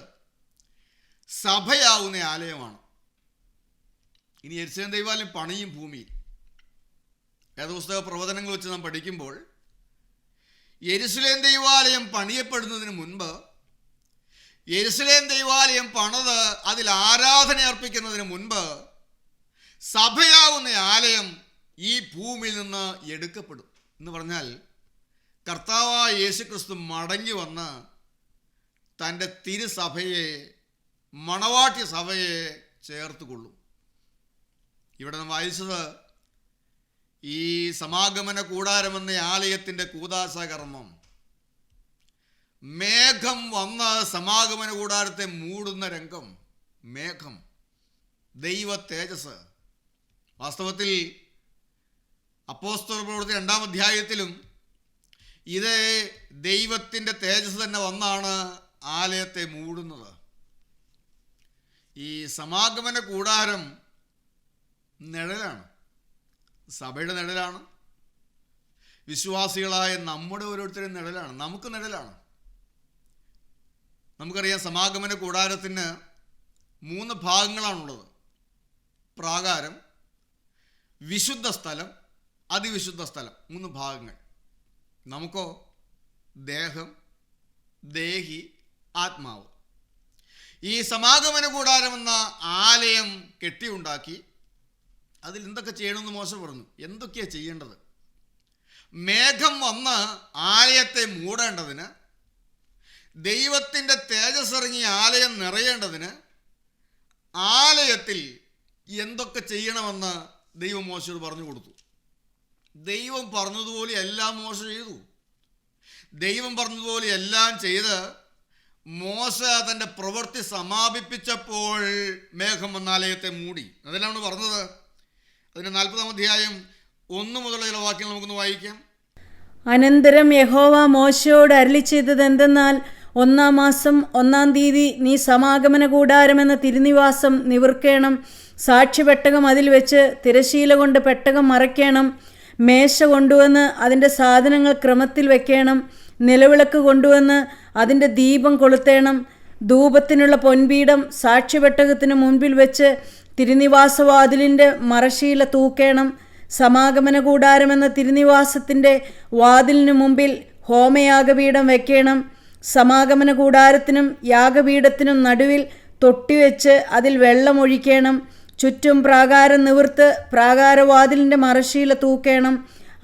സഭയാവുന്ന ആലയമാണ്. ഇനി യെരുശലേം ദൈവാലയം പണിയും ഭൂമിയിൽ. വേദപുസ്തക പ്രവചനങ്ങൾ വെച്ച് നാം പഠിക്കുമ്പോൾ യെരുശലേം ദൈവാലയം പണിയപ്പെടുന്നതിന് മുൻപ്, യെരുശലേം ദൈവാലയം പണിത് അതിൽ ആരാധന അർപ്പിക്കുന്നതിന് മുൻപ് സഭയാവുന്ന ആലയം ഈ ഭൂമിയിൽ നിന്ന് എടുക്കപ്പെടും. എന്ന് പറഞ്ഞാൽ കർത്താവായ യേശുക്രിസ്തു മടങ്ങി വന്ന് തൻ്റെ തിരുസഭയെ, മണവാട്ടി സഭയെ ചേർത്തുകൊള്ളും. ഇവിടെ നാം വായിച്ചത് ഈ സമാഗമന കൂടാരമെന്ന ആലയത്തിൻ്റെ കൂദാശകർമ്മം. മേഘം വന്ന് സമാഗമന കൂടാരത്തെ മൂടുന്ന രംഗം. മേഘം, ദൈവ തേജസ്. വാസ്തവത്തിൽ അപ്പോസ്തല പ്രവൃത്തി 2 അധ്യായത്തിലും ഇത് ദൈവത്തിൻ്റെ തേജസ് തന്നെ വന്നാണ് ആലയത്തെ മൂടുന്നത്. ഈ സമാഗമന കൂടാരം നിഴലാണ്, സഭയുടെ നിഴലാണ്, വിശ്വാസികളായ നമ്മുടെ ഓരോരുത്തരും നിഴലാണ്, നമുക്ക് നിഴലാണ്. നമുക്കറിയാം, സമാഗമന കൂടാരത്തിന് 3 ഭാഗങ്ങളാണുള്ളത്: പ്രാകാരം, വിശുദ്ധ സ്ഥലം, അതിവിശുദ്ധ സ്ഥലം. 3 ഭാഗങ്ങൾ. നമുക്കോ ദേഹം, ദേഹി, ആത്മാവ്. ഈ സമാഗമന കൂടാരമെന്ന ആലയം കെട്ടിയുണ്ടാക്കി അതിൽ എന്തൊക്കെ ചെയ്യണമെന്ന് മോശ പറഞ്ഞു. എന്തൊക്കെയാണ് ചെയ്യേണ്ടത്? മേഘം വന്ന് ആലയത്തെ മൂടേണ്ടതിന് ദൈവത്തിൻ്റെ തേജസ് ഇറങ്ങി ആലയം നിറയേണ്ടതിന് ആലയത്തിൽ എന്തൊക്കെ ചെയ്യണമെന്ന് ദൈവം മോശയോട് പറഞ്ഞു കൊടുത്തു. ദൈവം പറഞ്ഞതുപോലെ എല്ലാം മോശ ചെയ്തു. ദൈവം പറഞ്ഞതുപോലെ എല്ലാം ചെയ്ത് മോശ തൻ്റെ പ്രവൃത്തി സമാപിപ്പിച്ചപ്പോൾ മേഘം വന്ന ആലയത്തെ മൂടി. അതെല്ലാം പറഞ്ഞത്. അതിൻ്റെ 40-ാം അധ്യായം 1 മുതലുള്ള ചില വാക്യങ്ങൾ നമുക്കൊന്ന് വായിക്കാം. അനന്തരം യഹോവ മോശയോട് അരുളി ചെയ്തത് എന്തെന്നാൽ, 1-ാം മാസം 1-ാം തീയതി നീ സമാഗമന കൂടാരമെന്ന തിരുനിവാസം നിവർക്കേണം. സാക്ഷ്യപെട്ടകം അതിൽ വെച്ച് തിരശീല കൊണ്ട് പെട്ടകം മറയ്ക്കണം. മേശ കൊണ്ടുവന്ന് അതിൻ്റെ സാധനങ്ങൾ ക്രമത്തിൽ വെക്കണം. നിലവിളക്ക് കൊണ്ടുവന്ന് അതിൻ്റെ ദീപം കൊളുത്തേണം. ധൂപത്തിനുള്ള പൊൻപീഠം സാക്ഷ്യപെട്ടകത്തിന് മുൻപിൽ വെച്ച് തിരുനിവാസവാതിലിൻ്റെ മറശീല തൂക്കേണം. സമാഗമന കൂടാരമെന്ന തിരുനിവാസത്തിൻ്റെ വാതിലിനു മുമ്പിൽ ഹോമയാഗപീഠം വയ്ക്കണം. സമാഗമന കൂടാരത്തിനും യാഗപീഠത്തിനും നടുവിൽ തൊട്ടിവെച്ച് അതിൽ വെള്ളമൊഴിക്കണം. ചുറ്റും പ്രാകാരം നിവർത്ത് പ്രാകാരവാതിലിൻ്റെ മറശീല തൂക്കേണം.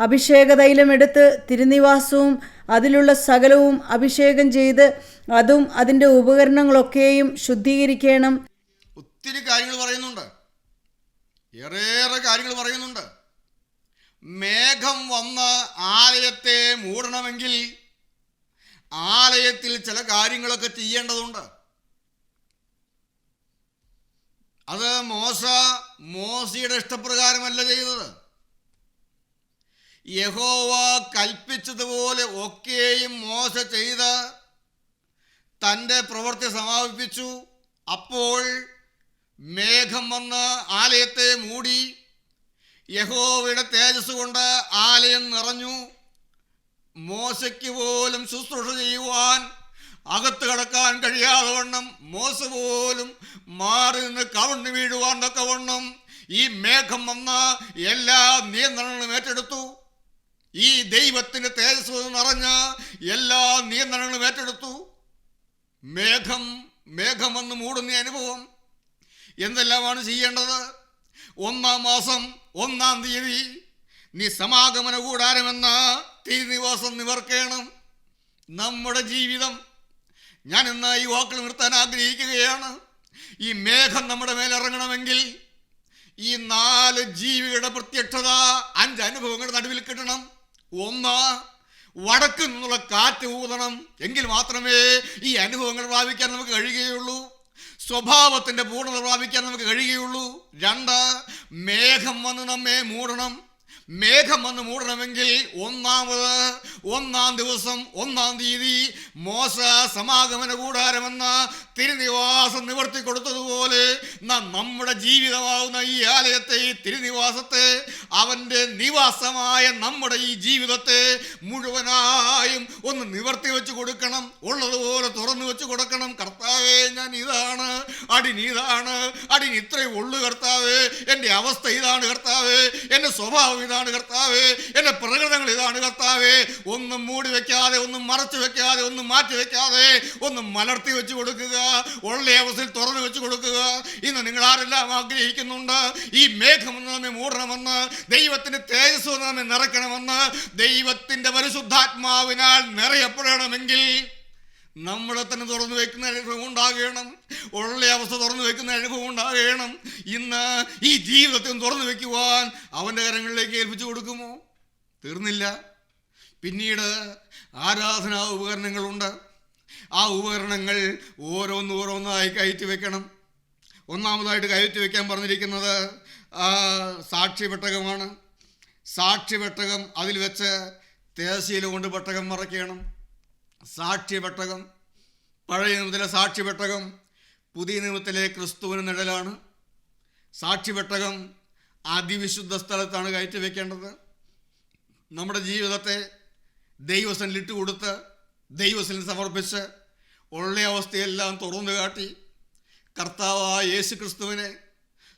അഭിഷേക തൈലം എടുത്ത് തിരുനിവാസവും അതിലുള്ള സകലവും അഭിഷേകം ചെയ്ത് അതും അതിൻ്റെ ഉപകരണങ്ങളൊക്കെയും ശുദ്ധീകരിക്കണം. ഒത്തിരി കാര്യങ്ങൾ പറയുന്നുണ്ട്, ഏറേറെ കാര്യങ്ങൾ പറയുന്നുണ്ട്. മേഘം വന്ന് ആലയത്തെ മൂടണമെങ്കിൽ ആലയത്തിൽ ചില കാര്യങ്ങളൊക്കെ ചെയ്യേണ്ടതുണ്ട്. അത് മോശയുടെ ഇഷ്ടപ്രകാരമല്ല ചെയ്തത്. യഹോവ കൽപ്പിച്ചതുപോലെ ഒക്കെയും മോശ ചെയ്ത് തൻ്റെ പ്രവൃത്തി സമാപിപ്പിച്ചു. അപ്പോൾ മേഘം വന്ന് ആലയത്തെ മൂടി. യഹോവയുടെ തേജസ് കൊണ്ട് ആലയം നിറഞ്ഞു. മോശയ്ക്ക് പോലും ശുശ്രൂഷ ചെയ്യുവാൻ, അകത്ത് കടക്കാൻ കഴിയാതെ വണ്ണം, മോശ പോലും മാറി നിന്ന് കവിണ്ണു വീഴുവാൻ തക്കവണ്ണം ഈ മേഘം വന്ന് എല്ലാ നിയന്ത്രണങ്ങളും ഏറ്റെടുത്തു. ഈ ദൈവത്തിൻ്റെ തേജസ് നിറഞ്ഞ എല്ലാ നിയന്ത്രണങ്ങളും ഏറ്റെടുത്തു. മേഘം വന്ന് മൂടുന്ന അനുഭവം. എന്തെല്ലാമാണ് ചെയ്യേണ്ടത്? 1-ാം മാസം 1-ാം തീയതി നീ സമാഗമന കൂടാരമെന്ന തിരുനിവാസം നിവർക്കേണം. നമ്മുടെ ജീവിതം, ഞാൻ ഇന്ന് ഈ വാക്കുകൾ നിർത്താൻ ആഗ്രഹിക്കുകയാണ്. ഈ മേഘം നമ്മുടെ മേലിറങ്ങണമെങ്കിൽ ഈ 4 ജീവികളുടെ പ്രത്യക്ഷത 5 അനുഭവങ്ങളുടെ നടുവിൽ കിട്ടണം. 1, വടക്ക് നിന്നുള്ള കാറ്റ് ഊതണം. എങ്കിൽ മാത്രമേ ഈ അനുഭവങ്ങൾ പ്രാപിക്കാൻ നമുക്ക് കഴിയുകയുള്ളൂ. സ്വഭാവത്തിൻ്റെ പൂർണ്ണത പ്രാപിക്കാൻ നമുക്ക് കഴിയുകയുള്ളൂ. 2, മേഘം വന്ന് നമ്മെ മൂടണം. മേഘം വന്ന് മൂടണമെങ്കിൽ 1-ാം ദിവസം 1-ാം തീയതി മോശ സമാഗമന കൂടാരമെന്ന തിരുനിവാസം നിവർത്തി കൊടുത്തതുപോലെ നമ്മുടെ ജീവിതമാവുന്ന ഈ ആലയത്തെ, ഈ തിരുനിവാസത്തെ, അവൻ്റെ നിവാസമായ നമ്മുടെ ഈ ജീവിതത്തെ മുഴുവനായും ഒന്ന് നിവർത്തി വെച്ച് കൊടുക്കണം. ഉള്ളതുപോലെ തുറന്നു വെച്ച് കൊടുക്കണം. കർത്താവേ, ഞാൻ ഇതാണ്, അടിനീതാണ്, അടിന് ഇത്രയും ഉള്ളു കർത്താവേ, എൻ്റെ അവസ്ഥ ഇതാണ് കർത്താവേ, എൻ്റെ സ്വഭാവം ഇതാണ് കർത്താവേ, എൻ്റെ പ്രകടനങ്ങൾ ഇതാണ് കർത്താവേ. ഒന്നും മൂടി വെക്കാതെ, ഒന്നും മറച്ചു വെക്കാതെ, ഒന്നും മാറ്റി വെക്കാതെ ഒന്ന് മലർത്തി വെച്ച് കൊടുക്കുക. ഉള്ള അവസ്ഥയിൽ തുറന്നു വെച്ച് കൊടുക്കുക. ഇന്ന് നിങ്ങൾ ആരെല്ലാം ആഗ്രഹിക്കുന്നുണ്ട് ഈ മേഘം നമ്മെ മൂടണമെന്ന്, ദൈവത്തിന്റെ തേജസ് നമ്മെ നിറയ്ക്കണമെന്ന്, ദൈവത്തിന്റെ പരിശുദ്ധാത്മാവിനാൽ നിറയപ്പെടണമെങ്കിൽ നമ്മളെ തന്നെ തുറന്നു വയ്ക്കുന്ന അനുഭവം ഉണ്ടാകണം. ഉള്ള അവസ്ഥ തുറന്നു വയ്ക്കുന്ന അനുഭവം ഉണ്ടാകണം. ഇന്ന് ഈ ജീവിതത്തെ തുറന്നു വയ്ക്കുവാൻ അവൻ്റെ കരങ്ങളിലേക്ക് ഏൽപ്പിച്ചു കൊടുക്കുമോ? തീർന്നില്ല. പിന്നീട് ആരാധനാ ഉപകരണങ്ങളുണ്ട്. ആ ഉപകരണങ്ങൾ ഓരോന്നായി കയറ്റി വെക്കണം. 1-ാമതായിട്ട് കയറ്റി വെക്കാൻ പറഞ്ഞിരിക്കുന്നത് സാക്ഷ്യപെട്ടകമാണ്. സാക്ഷ്യപെട്ടകം അതിൽ വെച്ച് തേശീല കൊണ്ട് പെട്ടകം മറയ്ക്കണം. സാക്ഷ്യപെട്ടകം, പഴയ നിയമത്തിലെ സാക്ഷ്യപെട്ടകം പുതിയ നിയമത്തിലെ ക്രിസ്തുവിന് നിഴലാണ്. സാക്ഷ്യപെട്ടകം അതിവിശുദ്ധ സ്ഥലത്താണ് കയറ്റി വെക്കേണ്ടത്. നമ്മുടെ ജീവിതത്തെ ദൈവസനിൽ ഇട്ടുകൊടുത്ത്, ദൈവസനിൽ സമർപ്പിച്ച്, ഉള്ള അവസ്ഥയെല്ലാം തുറന്നു കാട്ടി കർത്താവായ യേശു ക്രിസ്തുവിനെ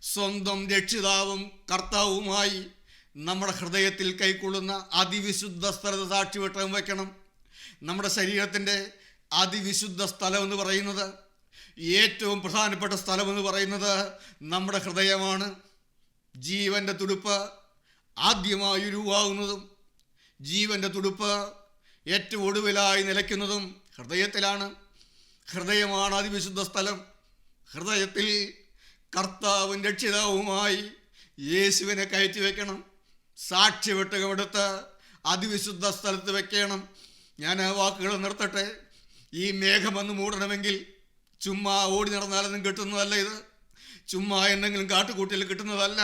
സ്വന്തം രക്ഷിതാവും കർത്താവുമായി നമ്മുടെ ഹൃദയത്തിൽ കൈക്കൊള്ളുന്ന അതിവിശുദ്ധ സ്ഥലത്ത് സാക്ഷ്യപെട്ടകം വയ്ക്കണം. നമ്മുടെ ശരീരത്തിൻ്റെ അതിവിശുദ്ധ സ്ഥലമെന്ന് പറയുന്നത്, ഏറ്റവും പ്രധാനപ്പെട്ട സ്ഥലമെന്ന് പറയുന്നത് നമ്മുടെ ഹൃദയമാണ്. ജീവൻ്റെ തുടിപ്പ് ആദ്യമായി ഉരുവാകുന്നതും ജീവൻ്റെ തുടിപ്പ് ഏറ്റവും ഒടുവിലായി നിലയ്ക്കുന്നതും ഹൃദയത്തിലാണ്. ഹൃദയമാണ് അതിവിശുദ്ധ സ്ഥലം. ഹൃദയത്തിൽ കർത്താവും രക്ഷിതാവുമായി യേശുവിനെ കയറ്റി വെക്കണം. സാക്ഷ്യവെട്ടകമെടുത്ത് അതിവിശുദ്ധ സ്ഥലത്ത് വെക്കണം. ഞാൻ ആ വാക്കുകൾ നിർത്തട്ടെ. ഈ മേഘം വന്ന് മൂടണമെങ്കിൽ ചുമ്മാ ഓടി നടന്നാലൊന്നും കിട്ടുന്നതല്ല. ഇത് ചുമ്മാ എന്തെങ്കിലും കാട്ടുകൂട്ടിൽ കിട്ടുന്നതല്ല.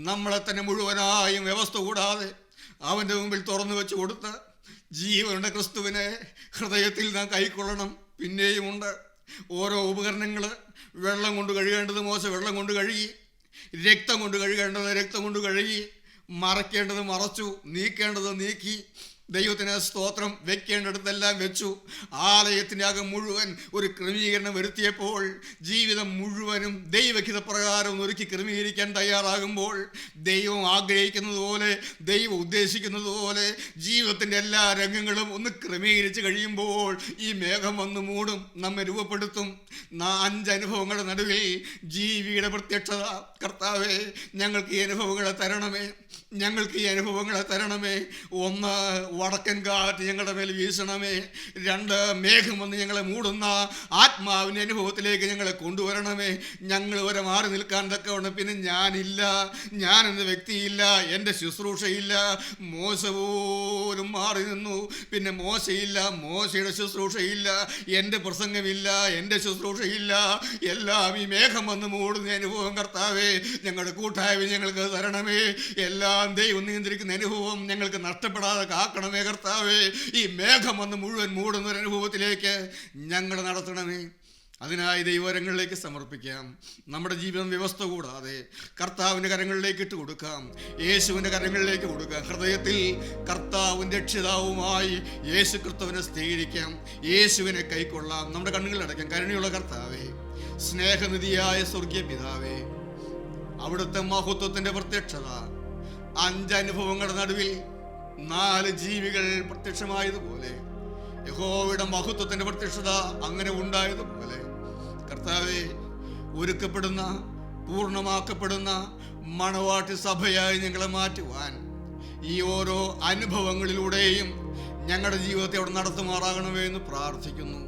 നമ്മളെ തന്നെ മുഴുവനായും വ്യവസ്ഥ കൂടാതെ അവൻ്റെ മുമ്പിൽ തുറന്നു വെച്ച് കൊടുത്ത് ജീവനുടെ ക്രിസ്തുവിനെ ഹൃദയത്തിൽ നാം കൈക്കൊള്ളണം. പിന്നെയുമുണ്ട് ഓരോ ഉപകരണങ്ങൾ. വെള്ളം കൊണ്ട് കഴുകേണ്ടത് മോശ വെള്ളം കൊണ്ട് കഴുകി, രക്തം കൊണ്ട് കഴുകേണ്ടത് രക്തം കൊണ്ട് കഴുകി, മറയ്ക്കേണ്ടത് മറച്ചു, നീക്കേണ്ടത് നീക്കി. ദൈവത്തിന് സ്തോത്രം. വെക്കേണ്ടടുത്തെല്ലാം വെച്ചു. ആലയത്തിൻ്റെ അകം മുഴുവൻ ഒരു ക്രമീകരണം വരുത്തിയപ്പോൾ ജീവിതം മുഴുവനും ദൈവഹിത പ്രകാരം ഒരുക്കി ക്രമീകരിക്കാൻ തയ്യാറാകുമ്പോൾ ദൈവം ആഗ്രഹിക്കുന്നത് പോലെ, ദൈവം ഉദ്ദേശിക്കുന്നത് പോലെ ജീവിതത്തിൻ്റെ എല്ലാ രംഗങ്ങളും ഒന്ന് ക്രമീകരിച്ച് കഴിയുമ്പോൾ ഈ മേഘം വന്ന് മൂടും, നമ്മെ രൂപപ്പെടുത്തും. 5 അനുഭവങ്ങളുടെ നടുവിൽ ജീവിയുടെ പ്രത്യക്ഷത. കർത്താവേ, ഞങ്ങൾക്ക് ഈ അനുഭവങ്ങളെ തരണമേ, ഞങ്ങൾക്ക് ഈ അനുഭവങ്ങളെ തരണമേ. 1, വടക്കൻ കാറ്റ് ഞങ്ങളുടെ മേൽ വീശണമേ. 2, മേഘം വന്ന് ഞങ്ങളെ മൂടുന്ന ആത്മാവിൻ്റെ അനുഭവത്തിലേക്ക് ഞങ്ങളെ കൊണ്ടുവരണമേ. ഞങ്ങൾ വരെ മാറി നിൽക്കാൻ തക്കവണ്ണം പിന്നെ ഞാനില്ല, ഞാനെന്ന വ്യക്തിയില്ല, എൻ്റെ ശുശ്രൂഷയില്ല. മോശ പോലും മാറി നിന്നു. പിന്നെ മോശയില്ല, മോശയുടെ ശുശ്രൂഷയില്ല, എൻ്റെ പ്രസംഗമില്ല, എൻ്റെ ശുശ്രൂഷയില്ല. എല്ലാം ഈ മേഘം വന്ന് മൂടുന്ന അനുഭവം കർത്താവേ ഞങ്ങളുടെ കൂട്ടായ്മ ഞങ്ങൾക്ക് തരണമേ. എല്ലാം ദൈവം നിയന്ത്രിക്കുന്ന അനുഭവം ഞങ്ങൾക്ക് നഷ്ടപ്പെടാതെ കാക്കണമേ കർത്താവേ. ഈ മേഘം വന്ന് മുഴുവൻ മൂടുന്ന ഒരു അനുഭവത്തിലേക്ക് ഞങ്ങൾ നടത്തണമേ. അതിനായി ദൈവകരങ്ങളിലേക്ക് സമർപ്പിക്കാം. നമ്മുടെ ജീവിതം വ്യവസ്ഥ കൂടാതെ കർത്താവിൻ്റെ കരങ്ങളിലേക്ക് ഇട്ട് കൊടുക്കാം, യേശുവിൻ്റെ കരങ്ങളിലേക്ക് കൊടുക്കാം. ഹൃദയത്തിൽ കർത്താവും രക്ഷിതാവുമായി യേശു ക്രിസ്തുവിനെ സ്ഥിരീകരിക്കാം, യേശുവിനെ കൈക്കൊള്ളാം. നമ്മുടെ കണ്ണുകൾ അടയ്ക്കാം. കരുണയുള്ള കർത്താവേ, സ്നേഹനിധിയായ സ്വർഗീയ പിതാവേ, അവിടുത്തെ മഹത്വത്തിൻ്റെ പ്രത്യക്ഷത 5 അനുഭവങ്ങളുടെ നടുവിൽ 4 ജീവികൾ പ്രത്യക്ഷമായതുപോലെ യഹോവയുടെ മഹത്വത്തിൻ്റെ പ്രത്യക്ഷത അങ്ങനെ ഉണ്ടായതുപോലെ കർത്താവേ, ഒരുക്കപ്പെടുന്ന പൂർണ്ണമാക്കപ്പെടുന്ന മണവാട്ടി സഭയായി ഞങ്ങളെ മാറ്റുവാൻ ഈ ഓരോ അനുഭവങ്ങളിലൂടെയും ഞങ്ങളുടെ ജീവിതത്തെ അവിടെ നടത്തുമാറാകണമേ എന്ന് പ്രാർത്ഥിക്കുന്നു.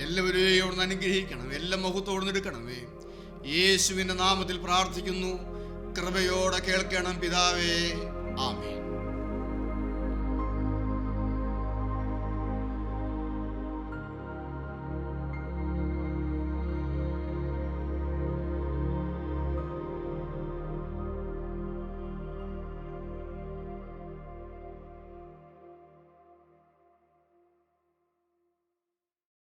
എല്ലാവരെയും അവിടെ നിന്ന് അനുഗ്രഹിക്കണം, എല്ലാ മഹത്വത്തോടെ എടുക്കണമേ. യേശുവിൻ്റെ നാമത്തിൽ പ്രാർത്ഥിക്കുന്നു. കൃപയോടെ കേൾക്കണം പിതാവേ. ആമേൻ.